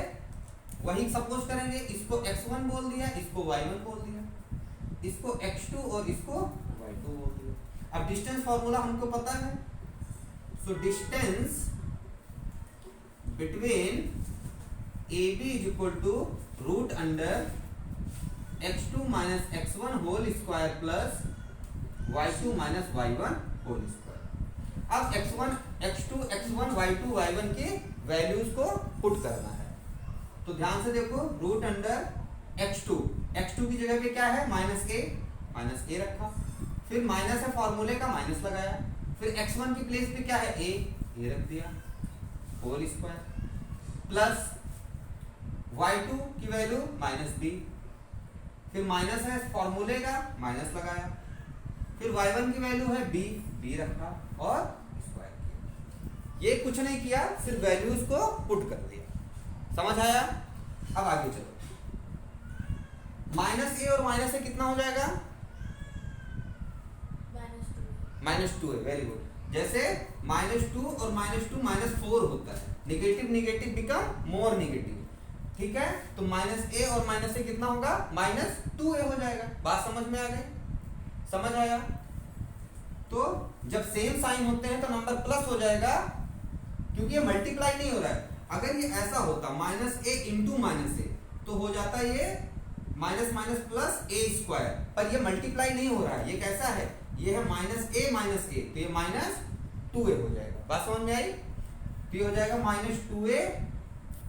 वही सपोज करेंगे, इसको x1 बोल दिया, इसको y1 बोल दिया, इसको x2 और इसको y2 बोल दिया। अब डिस्टेंस फॉर्मूला हमको पता है, so distance between AB is equal to root under x2 minus x1 whole square plus y2 minus y1 whole square. अब x1 x2 x1 y2 y1 की वैल्यूज को पुट करना है, तो ध्यान से देखो, रूट अंडर x2 की जगह पे क्या है? -a रखा, फिर माइनस है फॉर्मूले का, माइनस लगाया, फिर x1 की प्लेस पे क्या है? a रख दिया होल स्क्वायर, प्लस y2 की वैल्यू -b, फिर माइनस है फॉर्मूले का, माइनस लगाया, फिर y1 की वैल्यू है b रखा और स्क्वायर किया। ये कुछ नहीं किया, सिर्फ वैल्यूज को पुट कर दिया। समझ आया? अब आगे चलो, -a और -a कितना हो जाएगा? -2 है, वेरी गुड। जैसे -2 और -2 -4 होता है, negative negative become more negative, ठीक है, तो माइनस ए और माइनस ए कितना होगा, -2a हो जाएगा। बात समझ में आ गई, समझ आया? तो जब सेम साइन होते हैं तो नंबर प्लस हो जाएगा, क्योंकि ये मल्टीप्लाई नहीं हो रहा है। अगर ये ऐसा होता -a इंटू -a तो हो जाता ये minus minus plus a square, पर ये मल्टीप्लाई नहीं हो रहा है, ये कैसा है, ये है -a तो ये -2a हो जाएगा। बात समझ में आई? तो ये हो जाएगा -2a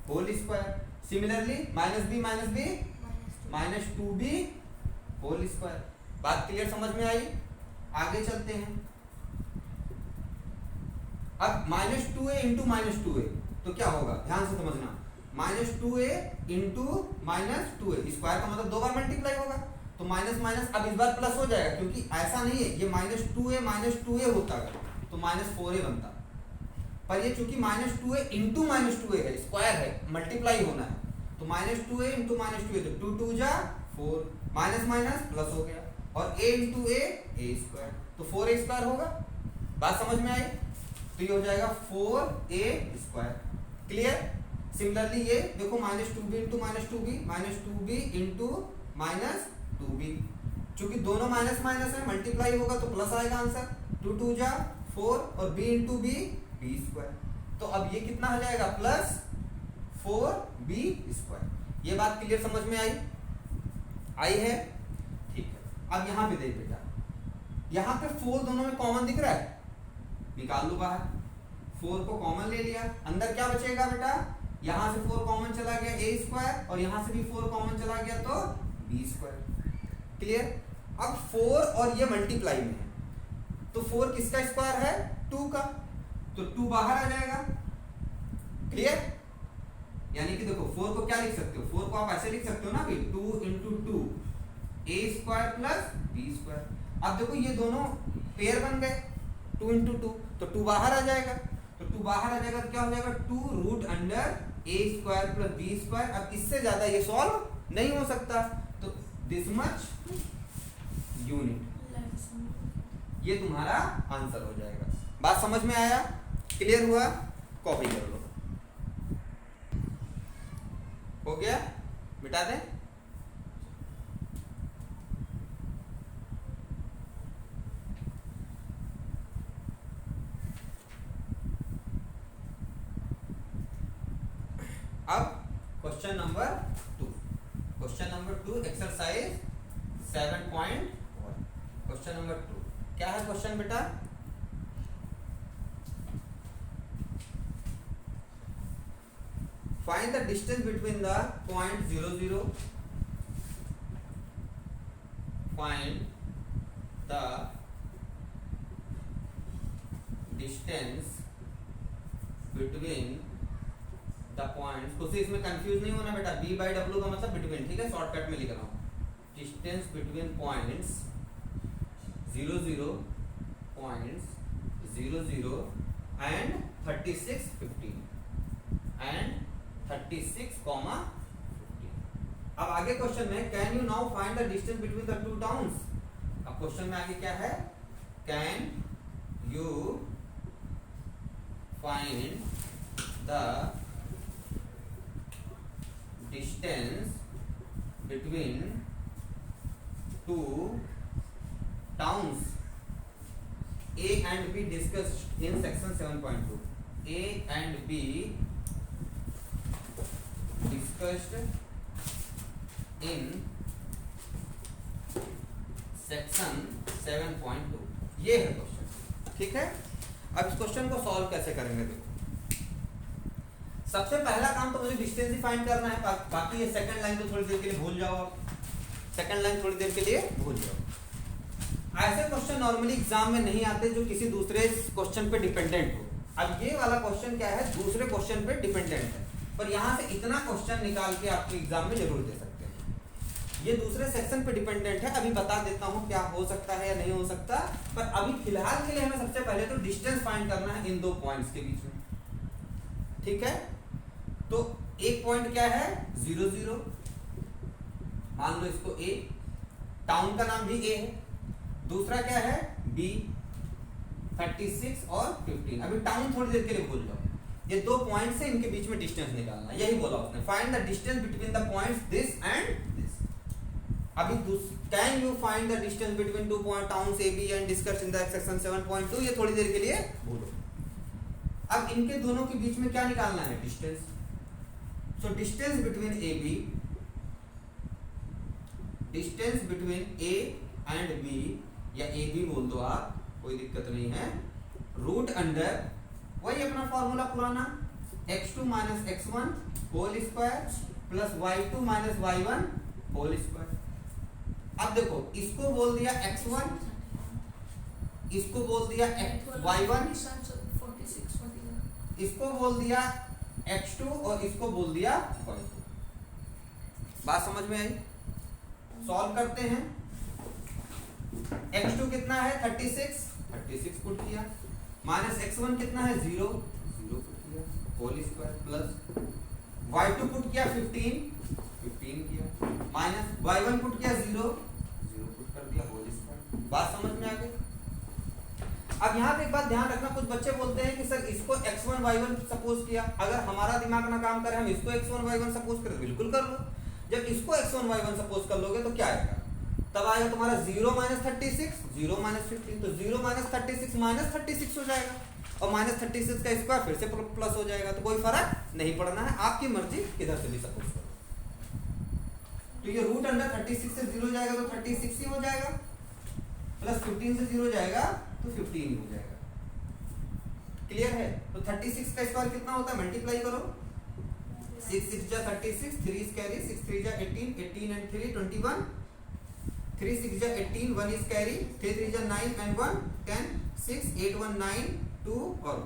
whole square. Similarly -b -2b whole square. बात क्लियर, समझ में आई? आगे चलते हैं। अब -2a इंटू -2a तो क्या होगा, ध्यान से समझना। -2a इंटू -2a स्क्वायर का मतलब 2 बार मल्टीप्लाई होगा, तो माइनस माइनस अब इस बार प्लस हो जाएगा, क्योंकि ऐसा नहीं है ये -2a होता है तो -4a बनता, पर ये चूंकि -2a इंटू -2a है, स्क्वायर है, मल्टीप्लाई होना है, तो -2a इंटू -2a तो 2 जा 4, माइनस माइनस प्लस हो गया, और a इंटू a स्क्वायर, तो 4a स्क्वायर होगा। बात समझ में आई? तो ये हो जाएगा 4a स्क्वायर। क्लियर? सिमिलरली ये देखो -2b into -2b into -2b, चूंकि दोनों माइनस माइनस है, मल्टीप्लाई होगा तो प्लस आएगा आंसर, 2 2 जा 4 और b इंटू b स्क्वायर, तो अब ये कितना हो जाएगा, प्लस 4b स्क्वायर। ये बात क्लियर, समझ में आई? आई है? ठीक है। अब यहाँ पे देख बेटा, यहाँ पे 4 दोनों में कॉमन दिख रहा है, निकाल लो बाहर। 4 को कॉमन ले लिया, अंदर क्या बचेगा बेटा, यहाँ से 4 कॉमन चला गया a स्क्वायर, और यहाँ से भी 4 कॉमन चला गया तो b स्क्वायर। क्लियर? अब 4 और ये मल्टीप्लाई में है, तो 4 किसका स्क्वायर है, 2 का, तो 2 बाहर आ जाएगा। क्लियर? यानी कि देखो 4 को क्या लिख सकते हो, 4 को आप ऐसे लिख सकते हो ना भाई, 2 into 2 a square plus b square. अब देखो ये दोनों पेयर बन गए, 2 इंटू 2 तो 2 बाहर आ जाएगा, तो 2 बाहर आ जाएगा तो क्या हो जाएगा, 2 root under a square plus b square. अब इससे ज्यादा ये सॉल्व नहीं हो सकता, तो दिस मच यूनिट, ये तुम्हारा आंसर हो जाएगा। बात समझ में आया? क्लियर हुआ? कॉपी कर लो। हो गया? मिटा दें? अब question number 2, exercise 7.1। Question number 2 क्या है क्वेश्चन बेटा, find the distance between the point 0 0, find the distance between the points. कुछ इसमें कंफ्यूज नहीं होना बेटा, b/w का मतलब बिटवीन, ठीक है, शॉर्टकट में लिख रहा हूँ। Distance between points 0 0 points 0 0 and 36 15 and 36, 15। अब आगे क्वेश्चन में can you now find the distance between the two towns. अब क्वेश्चन में आगे क्या है, can you find the distance between two towns A and B discussed in section 7.2. A and B discussed in section 7.2। ये है question, ठीक है। अब इस क्वेश्चन को सॉल्व कैसे करेंगे, देखो सबसे पहला काम तो मुझे डिस्टेंस ही फाइंड करना है, बाकी ये सेकंड लाइन तो थोड़ी देर के लिए भूल जाओ, सेकंड लाइन थोड़ी देर के लिए भूल जाओ। ऐसे क्वेश्चन नॉर्मली एग्जाम में नहीं आते जो किसी दूसरे क्वेश्चन पे डिपेंडेंट हो। अब ये वाला क्वेश्चन क्या है, दूसरे क्वेश्चन पे डिपेंडेंट है, पर यहाँ से इतना क्वेश्चन निकाल के आपके एग्जाम में जरूर दे सकते हैं। ये दूसरे सेक्शन पे डिपेंडेंट है, अभी बता देता हूँ क्या हो सकता है या नहीं हो सकता, पर अभी फिलहाल के लिए हमें सबसे पहले तो डिस्टेंस फाइंड करना है इन दो पॉइंट्स के बीच में, ठीक है। तो एक पॉइंट क्या है 0 0, मान लो इसको A, टाउन का नाम भी A है। दूसरा क्या है B, 36 और 15। अभी टाउन थोड़ी देर के लिए भूल जाओ, ये दो पॉइंट्स है, इनके बीच में डिस्टेंस निकालना, यही बोला उसने, find the distance between the points this and this. अभी can you find the distance between two point towns A B and discuss in the section 7.2, ये थोड़ी देर के लिए भूलो। अब इनके दोनों के बीच में क्या निकालना है, distance. So distance between A B, distance between A and B, या ए बी बोल दो आप, कोई दिक्कत नहीं है, रूट अंडर वही अपना फॉर्मूला पुराना, x2 minus x1 whole square plus y2 minus y1 whole square. अब देखो इसको बोल दिया x1, इसको बोल दिया y1, इसको बोल दिया x2 और इसको बोल दिया y2। बात समझ में आई? सॉल्व करते हैं। x2 कितना है 36 पुट किया, माइनस x1 कितना है 0 पुट किया whole square plus y2 put किया 15 किया, माइनस y1 पुट किया 0 पुट कर दिया होल स्क्वायर। बात समझ में आ गई? अब यहाँ पे एक बात ध्यान रखना, कुछ बच्चे बोलते हैं कि सर इसको x1 y1 सपोज किया, अगर हमारा दिमाग ना काम करे हम इसको x1 y1 सपोज करें, बिल्कुल कर लो। जब इसको x1 y1 सपोज कर लोगे तो क्या आएगा, तब आएगा तुम्हारा 0 माइनस 36 0 माइनस 15, तो 0 माइनस 36 माइनस 36 हो जाएगा, और माइनस 36 का स्क्वायर फिर से प्लस हो जाएगा, तो कोई फर्क नहीं पड़ना है, आपकी मर्जी किधर से भी सपोज करो। तो ये रूट अंडर 36 से 0 जाएगा तो 36 ही हो जाएगा, प्लस 15 से 0 जाएगा तो 15 ही हो जाएगा। क्लियर है? तो 36 का स्क्वायर कितना होता है, मल्टीप्लाई करो, 6 6 जा 36, 3 is carry, 6 3 जा 18, 18 and 3 21, 3 6 जा 18, 1 is carry, 3 3 जा 9 and 1 10, 6 8 1 9 2 और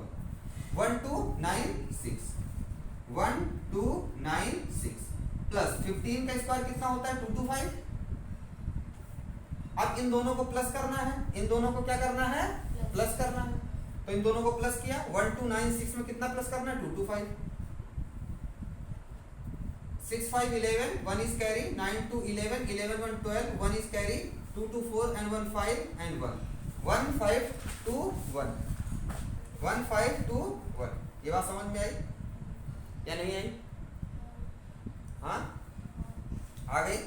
1 2 9 6, 1 2 9 6 प्लस 15 का स्क्वायर कितना होता है 225। अब इन दोनों को प्लस करना है, इन दोनों को क्या करना है, प्लस करना है, तो इन दोनों को प्लस किया, 1 2 9 6 में कितना प्लस करना है 225, 6 5 11, 1 is carry, 9 2 11, 11 1 12, 1 is carry, 2 2 4 and 1 5 and 1, 1 5 2 1, 1 5 2 1। ये बात समझ में आई या नहीं आई? हाँ आ गई?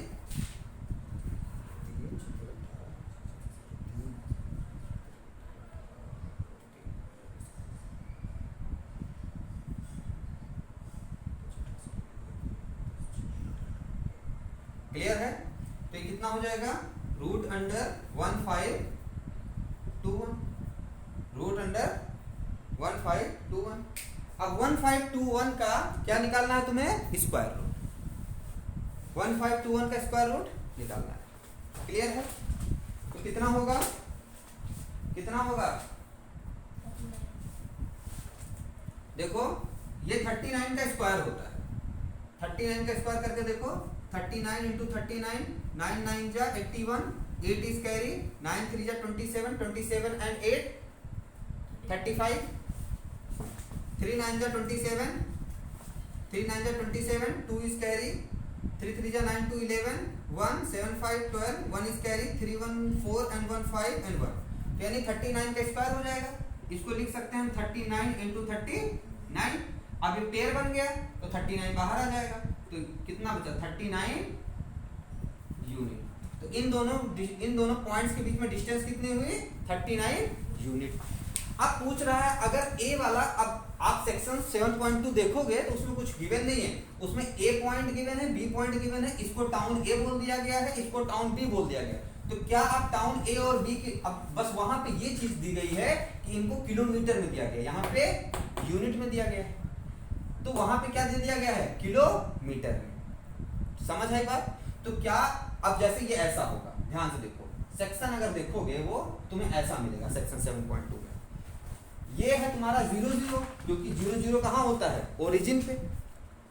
क्लियर है? तो ये कितना हो जाएगा, रूट अंडर 1521, रूट अंडर 1521। अब 1521 का क्या निकालना है तुम्हें, स्क्वायर रूट, 1521 का स्क्वायर रूट निकालना है। क्लियर है? तो कितना होगा, कितना होगा, देखो ये 39 का स्क्वायर होता है, 39 का स्क्वायर करके देखो, 39 इंटू 39, 9 9 जा 81, 8 is carry, 9 3 जा 27, 27 and 8 35, 3 9 जा 27, 3 9 जा 27, 2 is carry, 3 3 जा 9 2 11, 1 7 5 12, 1 is carry, 3 1 4 and 1 5 and 1, तो यानी 39 का स्क्वायर हो जाएगा। इसको लिख सकते हैं हम 39 इंटू 39, अब ये पेयर बन गया तो 39 बाहर आ जाएगा, तो कितना बचा 39 यूनिट। तो इन दोनों पॉइंट्स के बीच में डिस्टेंस कितनी हुई 39 यूनिट। अब पूछ रहा है अगर ए वाला, अब आप सेक्शन 7.2 देखोगे तो उसमें कुछ गिवन नहीं है, उसमें ए पॉइंट गिवन है, बी पॉइंट गिवन है, इसको टाउन ए बोल दिया गया है, इसको टाउन बी बोल दिया गया है। तो क्या आप टाउन ए और बी की, अब बस वहां पे ये चीज दी गई है कि इनको किलोमीटर में दिया गया, यहाँ पे यूनिट में दिया गया है, तो वहां पे क्या दे दिया गया है किलोमीटर में। समझ है बात? तो क्या अब जैसे ये ऐसा होगा, ध्यान से देखो, सेक्शन अगर देखोगे वो तुम्हें ऐसा मिलेगा सेक्शन 7.2 में, ये है तुम्हारा 0 0, क्योंकि 0 0 कहाँ होता है, ओरिजिन पे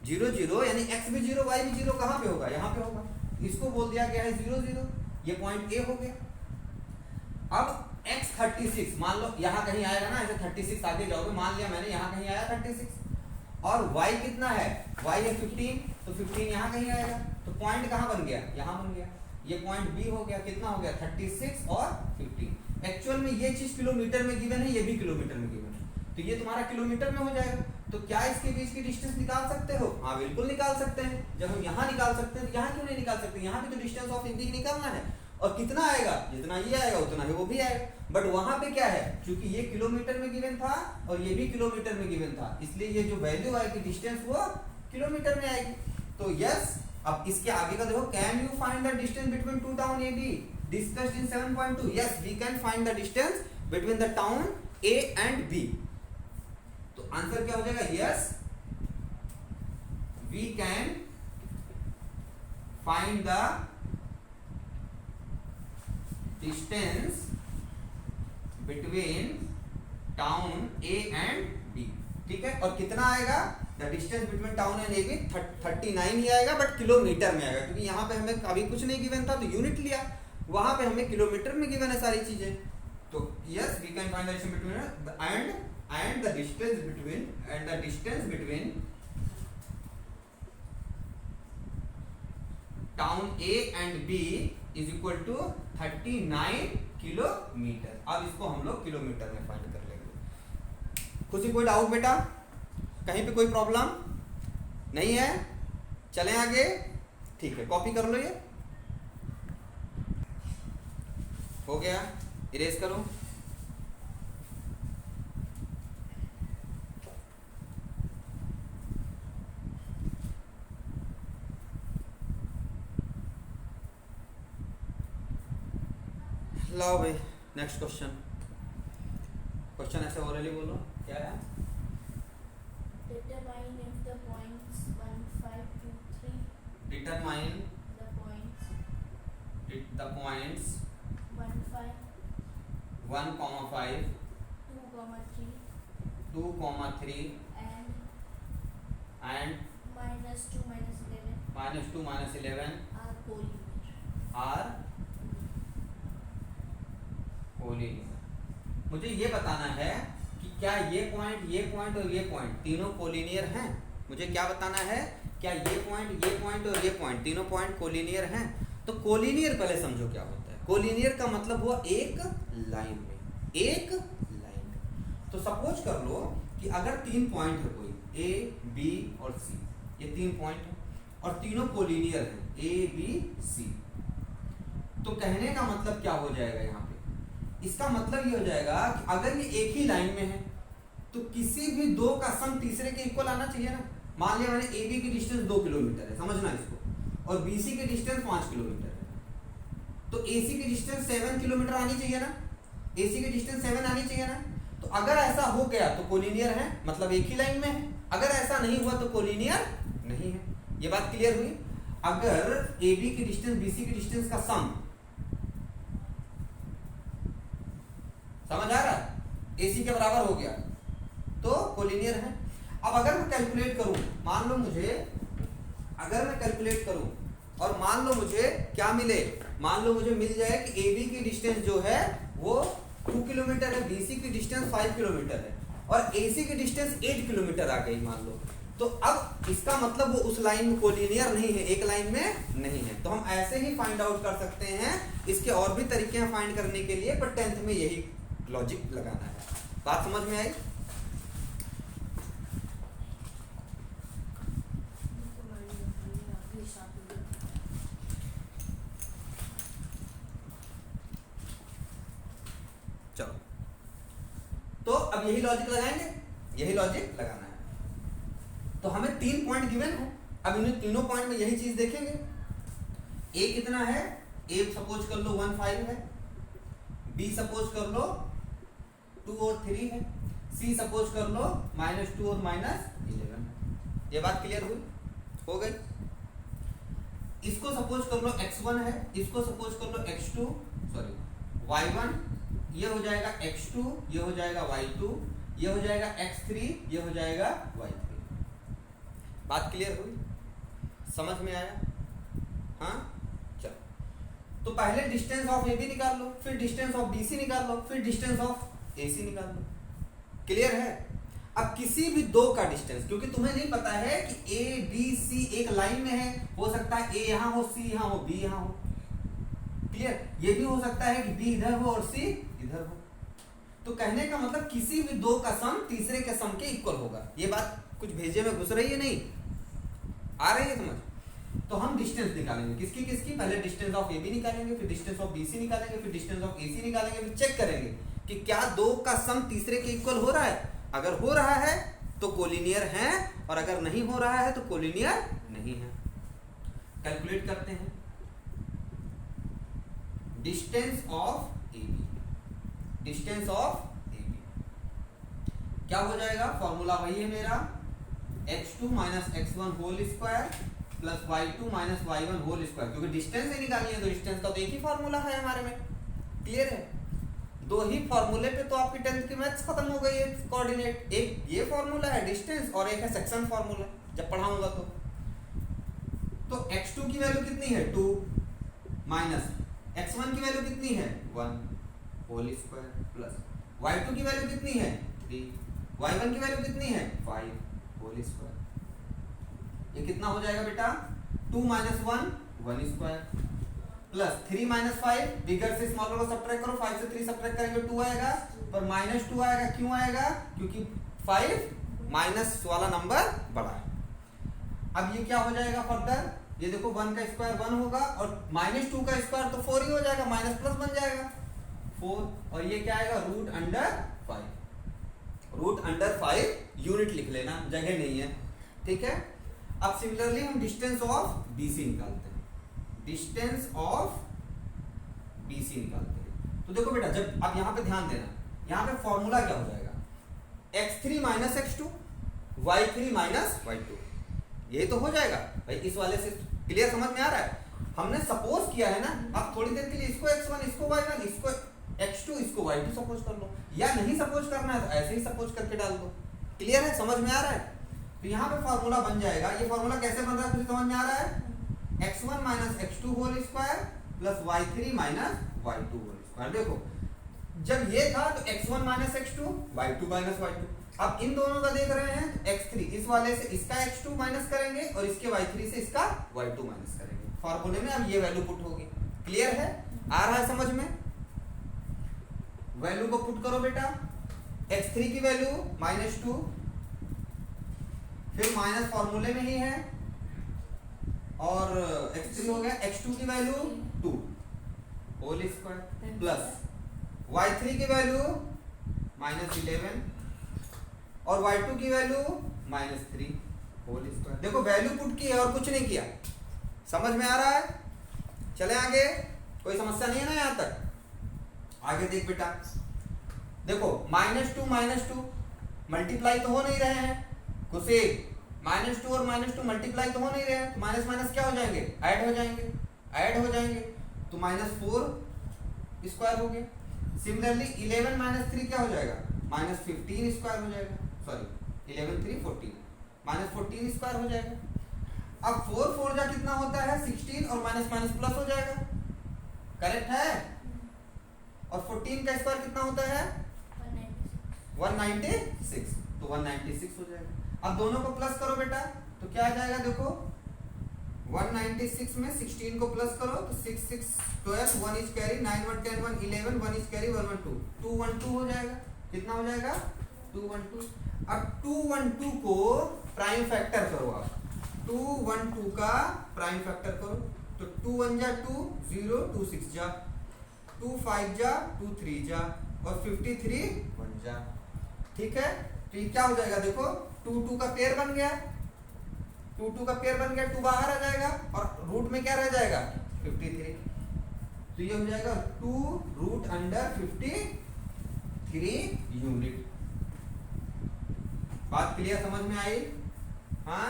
0 0, यानी x भी 0 y भी 0 कहाँ पे होगा, यहाँ पे होगा, इसको बोल दिया गया है 0 0, ये पॉइंट ए हो गया। अब x 36 मान लो यहाँ कहीं आएगा ना, ऐसे 36 आगे जाओगे, मान लिया मैंने यहाँ कहीं आया 36, और y कितना है, y है 15, तो 15 यहाँ कहीं आएगा, तो पॉइंट कहाँ बन गया, यहाँ बन गया, ये पॉइंट B हो गया, कितना हो गया 36 और 15। एक्चुअल में ये चीज किलोमीटर में गिवन है, ये भी किलोमीटर में गिवन है, तो ये तुम्हारा किलोमीटर में हो जाएगा। तो क्या इसके बीच की डिस्टेंस निकाल सकते हो? हाँ बिल्कुल निकाल सकते हैं। जब हम यहाँ निकाल सकते हैं तो यहाँ क्यों नहीं निकाल सकते? यहाँ भी तो डिस्टेंस ऑफ ए बी निकालना है, और कितना आएगा? जितना ये आएगा उतना ही वो भी आएगा। बट वहां पे क्या है, क्योंकि ये किलोमीटर में गिवन था और ये भी किलोमीटर में गिवन था, इसलिए ये जो वैल्यू आएगी डिस्टेंस वो किलोमीटर में आएगी। तो यस, अब इसके आगे का देखो, can you find the distance between two town A B discussed in 7.2? Yes, we can find the distance between the town A and B. तो आंसर क्या हो जाएगा? Yes, we can find the distance between town A and B. ठीक है, और कितना आएगा? The distance between town and A B 39 ही आएगा, बट किलोमीटर में आएगा, क्योंकि यहाँ पे हमें अभी कुछ नहीं गिवन था तो यूनिट लिया, वहां पे हमें किलोमीटर में गिवन है सारी चीजें। तो yes, we can find the distance between and the distance between town A and B is equal to 39 kilometre. अब इसको हम लोग किलोमीटर में फाइंड कर लेंगे। खुशी कोई डाउट बेटा? कहीं पे कोई प्रॉब्लम नहीं है? चलें आगे। ठीक है, कॉपी कर लो, ये हो गया, इरेज करो। लाओ भाई, नेक्स्ट क्वेश्चन। क्वेश्चन ऐसे ओरली बोलो, क्या है? Determine if the points 1, 5, 2, 3. Determine The points the points 1, 5, 1, 5, 2, 3, 2, 3 and and -2, -11 -2, -11 are collinear. are collinear. मुझे ये बताना है कि क्या ये पॉइंट और ये पॉइंट तीनों कोलिनियर हैं। मुझे क्या बताना है, क्या ये पॉइंट और ये पॉइंट तीनों पॉइंट कोलिनियर हैं। तो कोलिनियर पहले समझो क्या होता है। कोलिनियर का मतलब हुआ एक लाइन में, एक लाइन में। तो सपोज कर लो कि अगर 3 पॉइंट है कोई ए बी और सी, ये 3 पॉइंट है और तीनों कोलिनियर हैं ए बी सी। तो कहने का मतलब क्या हो जाएगा यहाँ पे? इसका मतलब ये हो जाएगा कि अगर ये एक ही लाइन में है तो किसी भी दो का सम तीसरे के इक्वल आना चाहिए ना। मान लिया मैंने ए बी की डिस्टेंस 2 किलोमीटर है, समझना इसको, और बी सी की डिस्टेंस 5 किलोमीटर है, तो ए सी की डिस्टेंस 7 किलोमीटर आनी चाहिए ना, ए सी की डिस्टेंस 7 आनी चाहिए ना। तो अगर ऐसा हो गया तो कोलिनियर है, मतलब एक ही लाइन में है। अगर ऐसा नहीं हुआ तो कोलिनियर नहीं है। ये बात क्लियर हुई? अगर ए बी की डिस्टेंस बी सी की डिस्टेंस का सम, समझ आ रहा है, AC के बराबर हो गया तो कोलिनियर है। अब अगर मैं कैलकुलेट करूं, मान लो मुझे, अगर मैं कैलकुलेट करूं और मान लो मुझे क्या मिले, मान लो मुझे मिल जाए कि AB की डिस्टेंस जो है वो 2 किलोमीटर है, BC की डिस्टेंस 5 किलोमीटर है और AC की डिस्टेंस 8 किलोमीटर आ गई मान लो। तो अब इसका मतलब वो उस लाइन में कोलिनियर नहीं है, एक लाइन में नहीं है। तो हम ऐसे ही फाइंड आउट कर सकते हैं। इसके और भी तरीके हैं फाइंड करने के लिए, पर 10th में यही लॉजिक लगाना है। बात समझ में आई? चलो, तो अब यही लॉजिक लगाएंगे, यही लॉजिक लगाना है। तो हमें 3 पॉइंट गिवन है, अब इन तीनों पॉइंट में यही चीज देखेंगे। ए कितना है? ए सपोज कर लो 1, 5 है, बी सपोज कर लो 2 और 3 है, सी सपोज कर लो -2 और -11 है। ये बात क्लियर हुई? हो गई? इसको सपोज कर लो x1 है, इसको सपोज कर लो x2, सॉरी y1, ये हो जाएगा x2, ये हो जाएगा y2, ये हो जाएगा x3, ये हो जाएगा y3। बात क्लियर हुई? समझ में आया? हाँ, चलो। तो पहले डिस्टेंस ऑफ ए बी निकाल लो, फिर डिस्टेंस ऑफ बी सी निकाल लो, फिर डिस्टेंस ऑफ ए सी निकाल लो। क्लियर है? अब किसी भी दो का डिस्टेंस, क्योंकि तुम्हें नहीं पता है कि ए बी सी एक लाइन में है, हो सकता है ए यहां हो, सी यहां हो, बी यहां हो। क्लियर? ये भी हो सकता है कि बी इधर हो और सी इधर हो। तो कहने का मतलब किसी भी दो का सम तीसरे के सम के इक्वल होगा। ये बात कुछ भेजे में घुस रही है, नहीं आ रही है समझ? तो हम डिस्टेंस निकालेंगे, किसकी किसकी, पहले डिस्टेंस ऑफ AB निकालेंगे, फिर डिस्टेंस ऑफ BC निकालेंगे, फिर डिस्टेंस ऑफ AC निकालेंगे, फिर चेक करेंगे कि क्या दो का सम तीसरे के इक्वल हो रहा है। अगर हो रहा है तो कोलिनियर है, और अगर नहीं हो रहा है तो कोलिनियर नहीं है। कैलकुलेट करते हैं distance of AB, distance of AB क्या हो जाएगा, फॉर्मूला वही है मेरा, x2 minus x1 whole square plus y2 minus y1 whole square, क्योंकि डिस्टेंस ही निकालनी है तो डिस्टेंस का तो एक ही फॉर्मूला है हमारे में। क्लियर है? दो ही फॉर्मूले पे तो आपकी 10th की मैथ्स खत्म हो गई है। कोऑर्डिनेट एक ये फॉर्मूला है डिस्टेंस, और एक है सेक्शन फॉर्मूला, जब पढ़ाऊंगा तो x2 की वैल्यू कितनी है 2 माइनस x1 की वैल्यू कितनी है 1 होल स्क्वायर प्लस y2 की वैल्यू कितनी है 3, y1 की वैल्यू कितनी है 5 होल स्क्वायर। ये कितना हो जाएगा बेटा, 2 माइनस 1 1 स्क्वायर प्लस 3 माइनस 5, बिगर से स्मॉलर को सब्ट्रैक्ट करो, 5 से 3 सब्ट्रैक्ट करेंगे 2 आएगा, पर माइनस 2 आएगा। क्यों आएगा? क्योंकि 5 माइनस वाला नंबर बड़ा है। अब ये क्या हो जाएगा फर्दर, ये देखो 1 का स्क्वायर 1 होगा, और माइनस 2 का स्क्वायर तो 4 ही हो जाएगा, माइनस प्लस बन जाएगा 4, और ये क्या आएगा root under 5। Root under 5 unit लिख लेना, जगह नहीं है, ठीक है। अब सिमिलरली हम डिस्टेंस ऑफ BC निकालते हैं, डिस्टेंस ऑफ BC निकालते हैं। तो देखो बेटा, जब अब यहाँ पे ध्यान देना, यहाँ पे फॉर्मूला क्या हो जाएगा, x3 minus x2 y3 minus y2, यही तो हो जाएगा भाई। इस वाले से क्लियर समझ में आ रहा है? हमने सपोज किया है ना, अब थोड़ी देर के लिए इसको x1 इसको y1 इसको x2 इसको y2 सपोज कर लो, या नहीं सपोज करना है तो ऐसे ही सपोज करके डाल दो। क्लियर है? समझ में आ रहा है? तो यहाँ पे फॉर्मूला बन जाएगा। ये फॉर्मूला कैसे बन रहा है कुछ समझ में आ रहा है, x1 minus x2 whole square plus y3 minus y2 whole square. देखो जब ये था तो x1 minus x2 y2 minus y2, अब इन दोनों का देख रहे हैं तो x3 इस वाले से इसका x2 माइनस करेंगे, और इसके y3 से इसका y2 माइनस करेंगे फॉर्मूले में। अब ये वैल्यू पुट होगी। क्लियर है? आ रहा है समझ में? वैल्यू को पुट करो बेटा, x3 की वैल्यू -2, फिर माइनस फॉर्मूले में ही है, और x3 हो गया, x2 की value 2 whole square plus y3 की वैल्यू -11 और y2 की वैल्यू -3 होल स्क्वायर। देखो वैल्यू पुट की है और कुछ नहीं किया। समझ में आ रहा है? चले आगे, कोई समस्या नहीं है ना यहाँ तक? आगे देख बेटा, देखो -2 मल्टीप्लाई तो हो नहीं रहे हैं, कुछ -2 और -2 मल्टीप्लाई तो हो नहीं रहे हैं, तो माइनस माइनस क्या हो जाएंगे, ऐड हो जाएंगे, तो -4 स्क्वायर हो गया। सिमिलरली 11 - 3 क्या हो जाएगा, -15 स्क्वायर हो जाएगा, सॉरी 11 3 14 -14 स्क्वायर हो जाएगा। अब 4 4 जा कितना होता है 16, और माइनस माइनस प्लस हो जाएगा, करेक्ट है। और 14 का स्क्वायर कितना होता है 196, तो 196 हो जाएगा। अब दोनों को प्लस करो बेटा, तो क्या आ जाएगा, देखो 196 में 16 को प्लस करो तो 6 6 12 1 इज कैरी 9 1 10 1 11 1 इज कैरी 1 1 2 212 हो जाएगा। कितना हो जाएगा 212। अब 212 को प्राइम फैक्टर करो, आप 212 का प्राइम फैक्टर करो, तो 2 1 जा 2 0 2 6 जा 2 5 जा 2 3 जा और 53 1 जा, ठीक है। तो ये क्या हो जाएगा, देखो 2 2 का पेयर बन गया, 2 2 का पेयर बन गया, 2 बाहर आ जाएगा और रूट में क्या रह जाएगा 53, तो ये हो जाएगा 2 रूट अंडर 53 यूनिट। बात क्लियर समझ में आई? हाँ।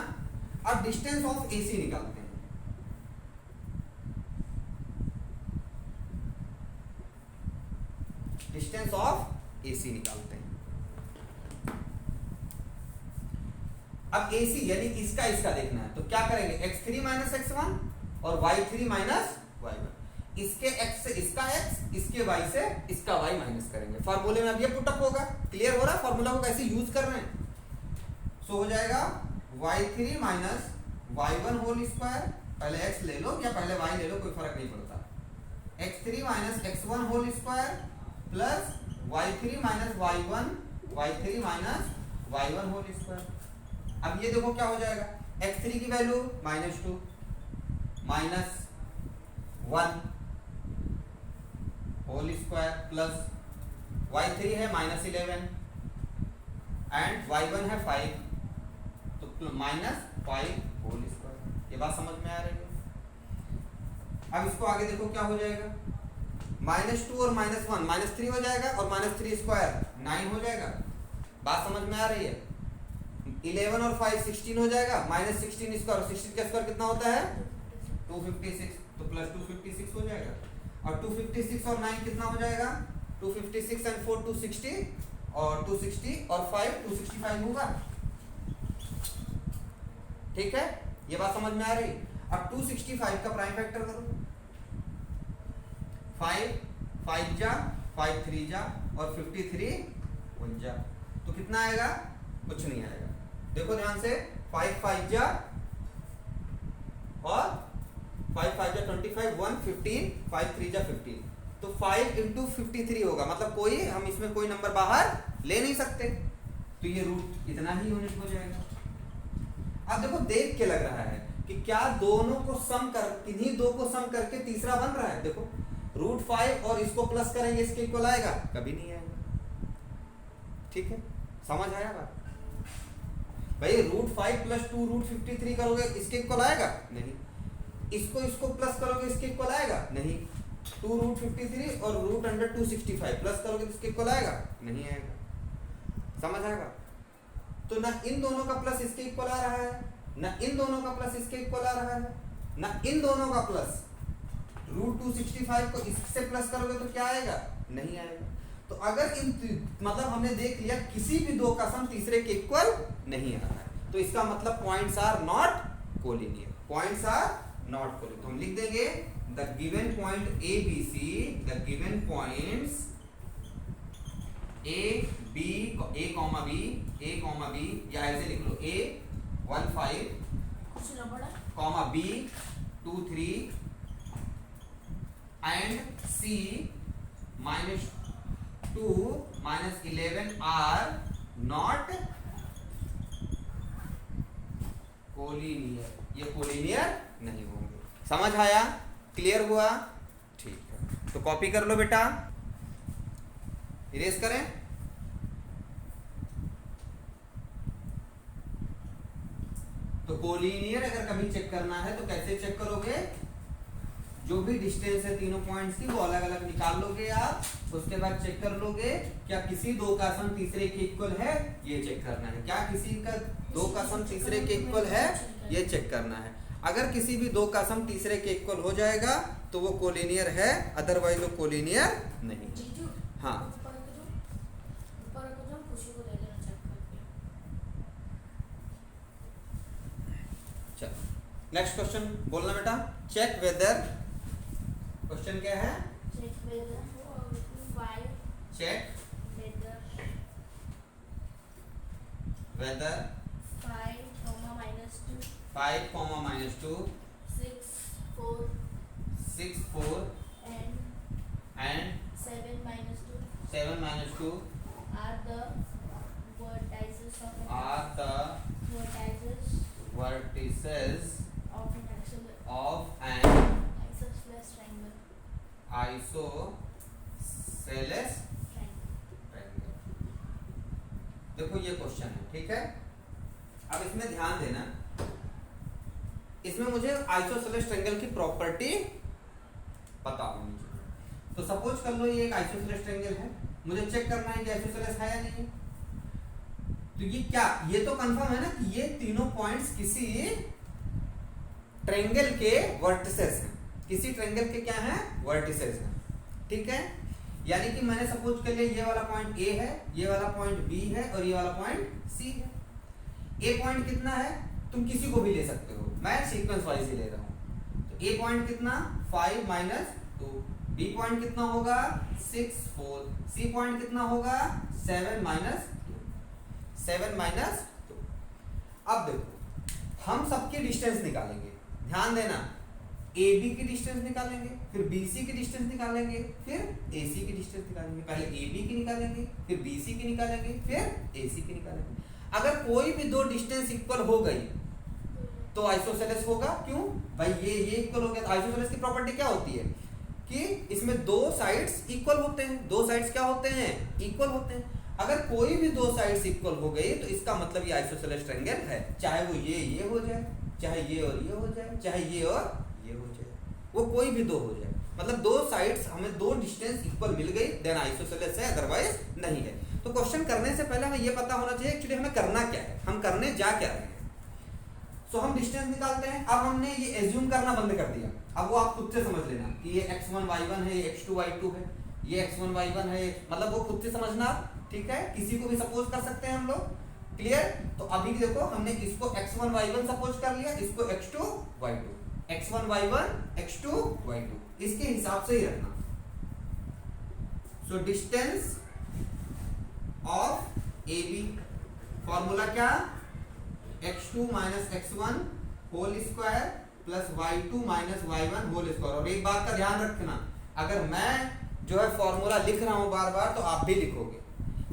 अब डिस्टेंस ऑफ AC निकालते हैं। डिस्टेंस ऑफ AC निकालते हैं। अब AC यानी इसका इसका देखना है, तो क्या करेंगे, x3 माइनस x1 और y3 माइनस y1। इसके x से इसका x, इसके y से इसका y माइनस करेंगे। फॉर्मूले में अब ये पुटअप होगा। क्लियर हो रहा है फॉर्मूला को कैसे यूज कर रहे हैं? सो हो जाएगा y3 minus y1 whole square, पहले x ले लो या पहले y ले लो, कोई फर्क नहीं पड़ता, x3 minus x1 whole square plus y3 minus y1 whole square. अब ये देखो क्या हो जाएगा, x3 की value -2 -1 whole square plus y3 है -11 एंड y1 है 5 तो -5 होल स्क्वायर। ये बात समझ में आ रही है? अब इसको आगे देखो क्या हो जाएगा, -2 और -1 -3 हो जाएगा और -3 स्क्वायर 9 हो जाएगा। बात समझ में आ रही है? 11 और 5 16 हो जाएगा, -16 स्क्वायर, 16 का स्क्वायर कितना होता है 256, तो प्लस 256 हो जाएगा। और 256 और 9 कितना हो जाएगा 256 एंड 4 260 और 260 और 5 265 होगा। ठीक है, ये बात समझ में आ रही? अब 265 का प्राइम फैक्टर करो, 5 जा 5 3 जा और 53 1 जा, तो कितना आएगा, कुछ नहीं आएगा। देखो ध्यान से, 5 जा और 5 जा 25 1 15 5 3 जा 15, तो 5 इंटू 53 होगा, मतलब कोई हम इसमें कोई नंबर बाहर ले नहीं सकते, तो ये रूट इतना ही यूनिट हो जाएगा। अब देखो देख के लग रहा है कि क्या दोनों को सम कर, किन्हीं दो को सम करके तीसरा बन रहा है। देखो √5 और इसको प्लस करेंगे इसके इक्वल आएगा, कभी नहीं आएगा। ठीक है, समझ आया बात? भाई √5 प्लस 2 √53 करोगे इसके इक्वल आएगा नहीं, इसको प्लस करोगे इसके इक्वल आएगा नहीं, 2 √53 और √265 प्लस करोगे तो इसके इक्वल आएगा नहीं आएगा। समझ आएगा? तो ना इन दोनों का प्लस इसके इक्वल आ रहा है, ना इन दोनों का प्लस इसके इक्वल आ रहा है, ना इन दोनों का प्लस √265 को इससे प्लस करोगे तो क्या आएगा, नहीं आएगा। तो अगर इन मतलब हमने देख लिया किसी भी दो का सम तीसरे के इक्वल नहीं आ रहा है, तो इसका मतलब points are not collinear, points are not collinear. तो हम लिख देंगे the given point A B C, the given points A comma B या ऐसे लिख लो A 1 5 comma B 2 3 and C -2 -11 are not collinear, ये कोलिनियर नहीं होंगे। समझ आया? क्लियर हुआ? ठीक है, तो कॉपी कर लो बेटा, इरेज करें। तो कोलिनियर अगर कभी चेक करना है तो कैसे चेक करोगे, जो भी डिस्टेंस है तीनों पॉइंट्स की वो अलग अलग निकाल लोगे आप, उसके बाद चेक कर लोगे क्या किसी दो का सम तीसरे के इक्वल है, ये चेक करना है। क्या किसी का दो का सम तीसरे के इक्वल है, ये चेक करना है। अगर किसी भी दो का सम तीसरे के इक्वल हो जाएगा तो वो कोलिनियर है, अदरवाइज वो कोलिनियर नहीं। हाँ नेक्स्ट क्वेश्चन बोलना बेटा। चेक वेदर, क्वेश्चन क्या है, check whether 5 -2 6 4 and 7 -2 are the vertices of an isosceles triangle। देखो ये क्वेश्चन है, ठीक है। अब इसमें ध्यान देना, इसमें मुझे आइसोसेलेस ट्रायंगल की प्रॉपर्टी पता होनी चाहिए। तो सपोज कर लो ये एक आइसोसेलेस ट्रायंगल है, मुझे चेक करना है कि आइसोसेलेस है या नहीं। तो ये क्या, ये तो कंफर्म है ना कि ये तीनों पॉइंट्स किसी ट्रायंगल के वर्टिसेस हैं, किसी ट्रायंगल के क्या हैं, वर्टिसेस हैं। ठीक है, यानी कि मैंने सपोज कर लिया ये वाला पॉइंट ए है, ये वाला पॉइंट बी है और ये वाला पॉइंट सी है। ए पॉइंट कितना है तुम किसी को भी ले सकते हो, मैं सीक्वेंस वाइज ही ले रहा हूं। तो ए पॉइंट कितना 5 -2, बी पॉइंट कितना होगा 6 4, सी पॉइंट कितना होगा 7 -2। अब देखो हम सबकी डिस्टेंस निकालेंगे, ध्यान देना। AB की डिस्टेंस निकालेंगे, फिर BC की डिस्टेंस निकालेंगे, फिर AC की डिस्टेंस निकालेंगे। पहले AB की निकालेंगे, फिर BC की निकालेंगे, फिर AC की निकालेंगे। अगर कोई भी दो डिस्टेंस इक्वल हो गई तो आइसोसेलेस होगा। क्यों भाई, ये इक्वल हो गया। तो आइसोसेलेस की प्रॉपर्टी क्या होती है कि इसमें दो साइड्स इक्वल होते हैं। दो साइड्स क्या होते हैं? इक्वल होते हैं। अगर कोई भी दो साइड्स इक्वल हो गई तो इसका मतलब ये आइसोसेलेस ट्रायंगल है, चाहे वो ये हो जाए, चाहे ये और ये हो जाए, चाहे ये और ये हो जाए, वो कोई भी दो हो जाए। मतलब दो साइड्स, हमें दो डिस्टेंस इक्वल मिल गई देन आइसोसेलेस है, अदरवाइज नहीं है। तो क्वेश्चन करने से पहले हमें ये पता होना चाहिए एक्चुअली हमें करना क्या है, हम करने जा क्या रहे हैं। सो हम डिस्टेंस निकालते हैं। अब हमने ये एज्यूम करना बंद कर दिया। अब वो आप खुद से समझ लेना कि ये x1 y1 है, ये x2 y2 है, ये x1 y1 है, मतलब वो खुद से समझना, ठीक है। किसी को भी सपोज कर सकते हैं हम लोग, क्लियर। तो अभी देखो हमने इसको x1 y1 सपोज कर लिया, इसको x2 y2, x1 y1 x2 y2, इसके हिसाब से ही रखना। So distance of AB formula क्या, x2 minus x1 whole square plus y2 minus y1 whole square. और एक बात का ध्यान रखना, अगर मैं जो है फॉर्मूला लिख रहा हूं बार बार तो आप भी लिखोगे।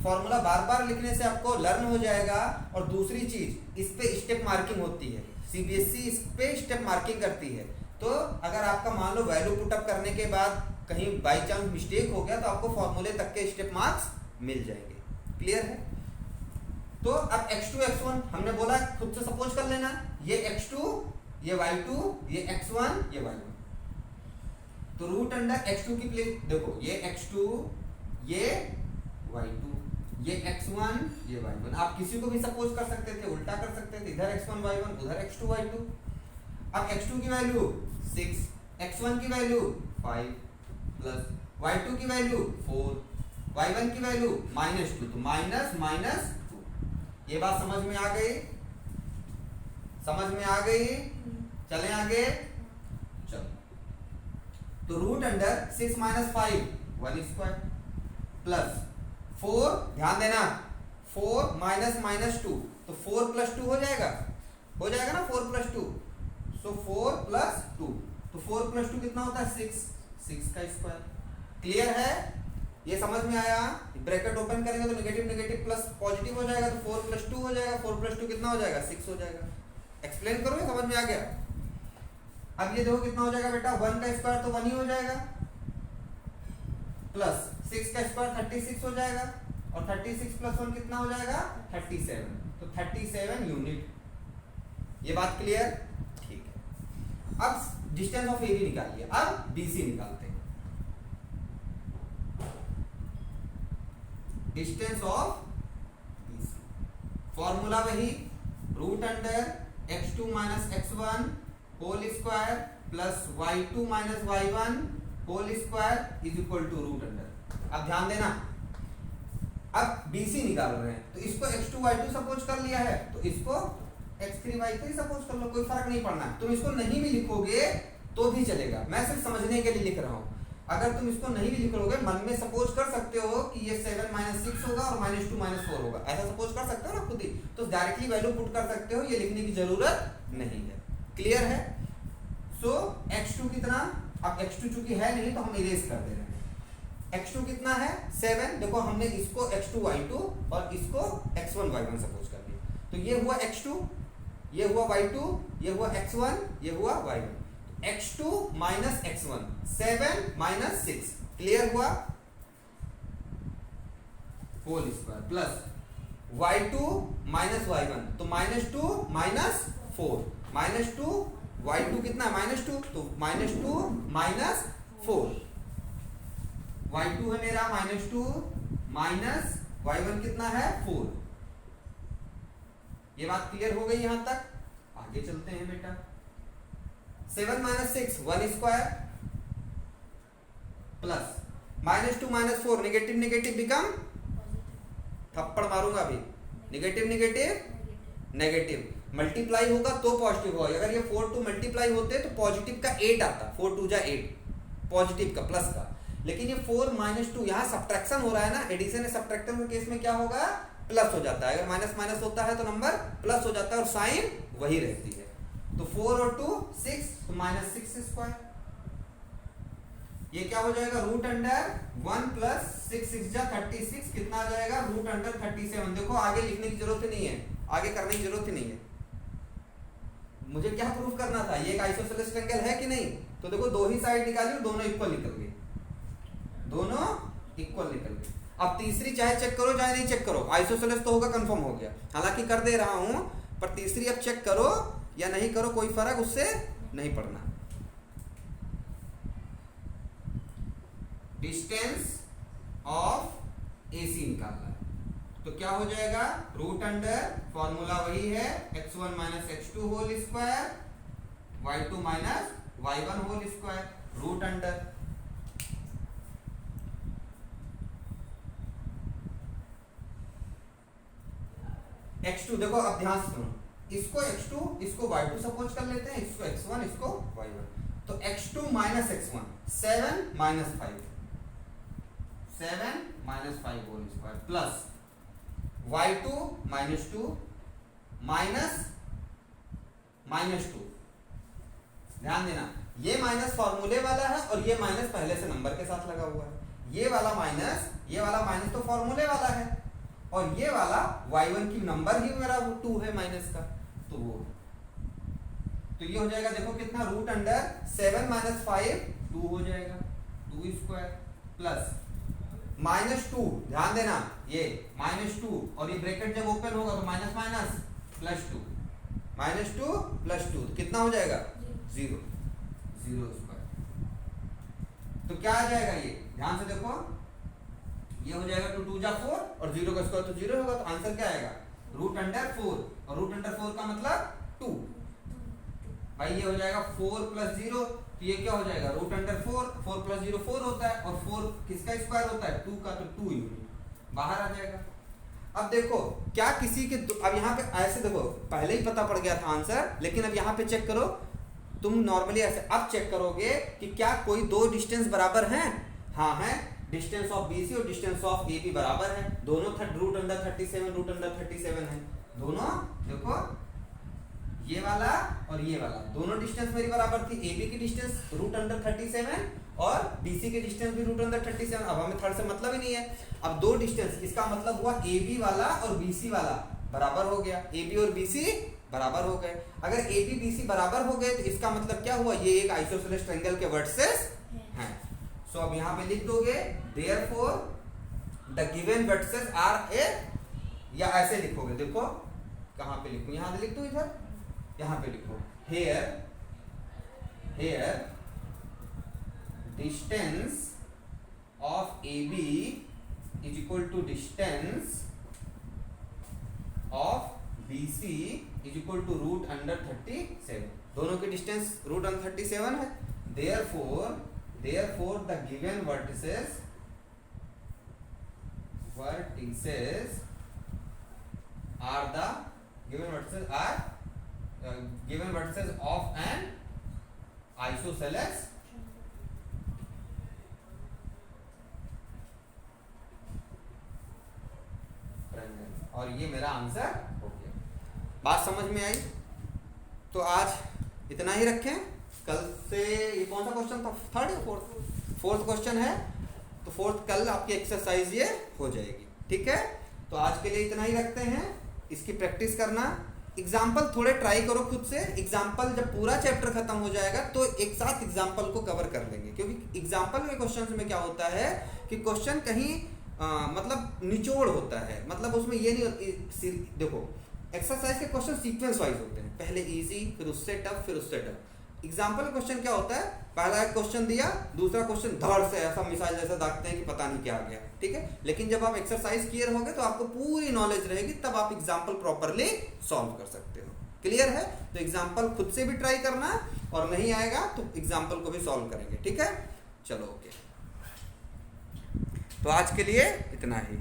फॉर्मूला बार बार लिखने से आपको लर्न हो जाएगा। और दूसरी चीज, इस पे स्टेप मार्किंग होती है, CBSE इस पे स्टेप मार्किंग करती है। तो अगर आपका मान लो वैल्यू पुटअप करने के बाद कहीं बाई चांस मिस्टेक हो गया तो आपको फॉर्मूले तक के स्टेप मार्क्स मिल जाएंगे। क्लियर है। तो अब x2 x1 हमने बोला खुद से सपोज कर लेना, ये x2 ये y2 ये x1 ये y1। तो रूट अंडर x2 की प्लेस देखो, ये x2 ये y2 ये x1 ये y1। आप किसी को भी सपोज कर सकते थे, उल्टा कर सकते थे, इधर x1 y1 उधर x2 y2। अब x2 की वैल्यू 6, x1 की वैल्यू 5 प्लस y2 की वैल्यू 4, y1 की वैल्यू -2, तो माइनस 2। ये बात समझ में आ गई? समझ में आ गई? चलें आगे, चलो। तो root under 6 minus 5 1 square plus 4, ध्यान देना 4 माइनस 2, तो 4 प्लस 2 हो जाएगा ना, 4 प्लस 2, सो 4 प्लस 2, तो 4 प्लस 2 कितना होता है 6 का स्क्वायर। क्लियर है? ये समझ में आया? ब्रैकेट ओपन करेंगे तो नेगेटिव प्लस पॉजिटिव हो जाएगा, तो 4 प्लस 2 हो जाएगा, 4 प्लस 2 कितना हो जाएगा 6 हो जाएगा। एक्सप्लेन करोगे, समझ में आ गया? अब ये देखो कितना हो जाएगा बेटा, 1 का स्क्वायर तो 1 ही हो जाएगा, प्लस 6 का स्क्वायर 36 हो जाएगा, और 36 प्लस 1 कितना हो जाएगा 37, तो 37 यूनिट। ये बात क्लियर? ठीक है। अब डिस्टेंस ऑफ AB निकाल लिया, अब BC निकालते हैं। डिस्टेंस ऑफ BC फॉर्मूला वही, root under x2 minus x1 whole square plus y2 minus y1 whole square is equal to root under. अब ध्यान देना, अब BC निकाल रहे हैं तो इसको x2 y2 सपोज कर लिया है, तो इसको x3 y3 सपोज कर लो, कोई फर्क नहीं पड़ना। तुम इसको नहीं भी लिखोगे तो भी चलेगा, मैं सिर्फ समझने के लिए लिख रहा हूं। अगर तुम इसको नहीं भी लिखोगे, मन में सपोज कर सकते हो कि ये 7 माइनस 6 होगा और -2 -4 होगा, ऐसा सपोज कर सकते हो ना खुद ही, तो डायरेक्टली वैल्यू पुट कर सकते हो, ये लिखने की जरूरत नहीं है। क्लियर है? सो x2 कितना, अब x2 चूंकि है नहीं तो हम इरेज कर दे रहे हैं। x2 कितना है 7, देखो हमने इसको x2 y2 और इसको x1 y1 सपोज कर दिया, तो ये हुआ x2, ये हुआ y2, ये हुआ x1, ये हुआ y1। x2 minus x1 7 minus 6, clear हुआ, whole square plus y2 minus y1, तो -2 -4, -2 y2 कितना -2, तो -2 -4, y2 है मेरा -2 माइनस y1 कितना है 4। ये बात क्लियर हो गई यहां तक? आगे चलते हैं बेटा। 7 minus 6 1 square plus -2 -4, negative become, थप्पड़ मारूंगा अभी, नेगेटिव मल्टीप्लाई होगा तो पॉजिटिव होगा। अगर ये 4 2 मल्टीप्लाई होते तो पॉजिटिव का 8 आता, 4 2 जा 8 पॉजिटिव का प्लस का, लेकिन ये 4 -2 यहाँ सब्ट्रैक्शन हो रहा है ना, एडिशन या सब्ट्रैक्शन के केस में क्या होगा प्लस हो जाता है, अगर माइनस होता है तो नंबर प्लस हो जाता है और साइन वही रहती है। तो 4 और 2 6, तो माइनस 6 स्क्वायर। ये क्या हो जाएगा, रूट अंडर 1 प्लस 6 6 जा 36, कितना आ जाएगा, रूट अंडर 37। देखो आगे लिखने की जरूरत ही नहीं है, आगे करने की जरूरत ही नहीं है। मुझे क्या प्रूफ करना था, ये एक आइसोसेलेस ट्रायंगल है कि नहीं। तो देखो दो ही साइड निकाली और दोनों इक्वल निकल गए, दोनों इक्वल निकल गए। अब तीसरी चाहे चेक करो चाहे नहीं चेक करो, आइसोसेलेस तो होगा, कंफर्म हो गया। हालांकि कर दे रहा हूं, पर तीसरी अब चेक करो या नहीं करो कोई फर्क उससे नहीं पड़ना। डिस्टेंस ऑफ AC निकालना है, तो क्या हो जाएगा, रूट अंडर, फॉर्मूला वही है, x1 minus x2 whole square, y2 minus y1 whole square, root under x2। देखो अब ध्यान से सुनो, इसको x2 इसको y2 सपोज कर लेते हैं, इसको x1 इसको y1। तो x2 minus x1 7 minus 5, 7 minus 5 whole square plus y2 minus 2 minus minus 2। ध्यान देना, ये माइनस फॉर्मूले वाला है और ये माइनस पहले से नंबर के साथ लगा हुआ है। ये वाला माइनस तो फॉर्मूले वाला है, और ये वाला y1 की नंबर ही मेरा 2 है माइनस का, तो वो, तो ये हो जाएगा, देखो कितना, रूट अंडर 7 माइनस 5 2 हो जाएगा, 2 स्क्वायर प्लस माइनस 2। ध्यान देना, ये माइनस 2 और ये ब्रैकेट जब ओपन होगा तो minus minus plus 2, minus 2 plus 2 कितना हो जाएगा, 0 स्क्वायर। तो क्या आ जाएगा, ये ध्यान से देखो, ये हो जाएगा 2 2 जा 4 और 0 का स्क्वायर तो 0 होगा, तो आंसर क्या आएगा, रूट अंडर 4, और रूट अंडर 4 का मतलब 2। भाई ये हो जाएगा 4 प्लस 0, तो ये क्या हो जाएगा, रूट अंडर 4 प्लस 0 4 होता है, और 4 किसका स्क्वायर होता है, 2 का, तो 2 यूनिट बाहर आ जाएगा। अब देखो क्या किसी के, अब यहाँ पे ऐसे देखो, पहले ही पता पड़ गया था आंसर, लेकिन अब यहाँ पे चेक करो, तुम नॉर्मली ऐसे अब चेक करोगे कि क्या कोई दो डिस्टेंस बराबर हैं। हाँ है, डिस्टेंस ऑफ BC और डिस्टेंस ऑफ AB बराबर है, दोनों रूट अंडर 37 है, दोनों देखो, ये वाला और ये वाला, दोनों डिस्टेंस मेरी बराबर थी। AB की डिस्टेंस रूट अंडर 37 और BC की डिस्टेंस भी रूट अंडर 37। अब हमें थर्ड से मतलब ही नहीं है। अब दो डिस्टेंस, इसका मतलब हुआ AB वाला और BC वाला बराबर हो गया, AB और BC बराबर हो गए। अगर AB BC बराबर हो गए तो इसका मतलब क्या हुआ, ये एक आइसोसेलेस ट्रायंगल के वर्टिसेस हैं। सो अब यहाँ पे लिख दोगे, therefore the given vertices are A, या ऐसे लिखोगे, देखो कहाँ पे लिखूं, यहाँ पे लिख दो, इधर यहाँ पे लिखो, here distance of AB is equal to distance of BC is equal to root under 37। दोनों की डिस्टेंस रूट अंडर 37 है। therefore the given vertices are the given vertices of an isosceles triangle, और ये मेरा आंसर हो गया। बात समझ में आई? तो आज इतना ही रखें, कल से ये कौन सा क्वेश्चन था, थर्ड या फोर्थ क्वेश्चन है, तो फोर्थ कल आपकी एक्सरसाइज ये हो जाएगी, ठीक है। तो आज के लिए इतना ही रखते हैं, इसकी प्रैक्टिस करना, एग्जाम्पल थोड़े ट्राई करो खुद से। एग्जाम्पल जब पूरा चैप्टर खत्म हो जाएगा तो एक साथ एग्जाम्पल को कवर कर लेंगे, क्योंकि एग्जाम्पल के क्वेश्चन में क्या होता है कि क्वेश्चन कहीं मतलब निचोड़ होता है, मतलब उसमें ये नहीं, देखो एक्सरसाइज के क्वेश्चन सीक्वेंस वाइज होते हैं, पहले इजी फिर उससे टफ फिर उससे टफ। एग्जाम्पल क्वेश्चन क्या होता है, पहला एक क्वेश्चन दिया, दूसरा क्वेश्चन धड़ से ऐसा मिसाइल जैसा दागते हैं कि पता नहीं क्या आ गया, ठीक है। लेकिन जब आप एक्सरसाइज क्लियर होगे तो आपको पूरी नॉलेज रहेगी, तब आप एग्जाम्पल प्रॉपरली सॉल्व कर सकते हो। क्लियर है? तो एग्जाम्पल खुद से भी ट्राई करना, और नहीं आएगा तो एग्जाम्पल को भी सॉल्व करेंगे, ठीक है। चलो ओके, तो आज के लिए इतना ही।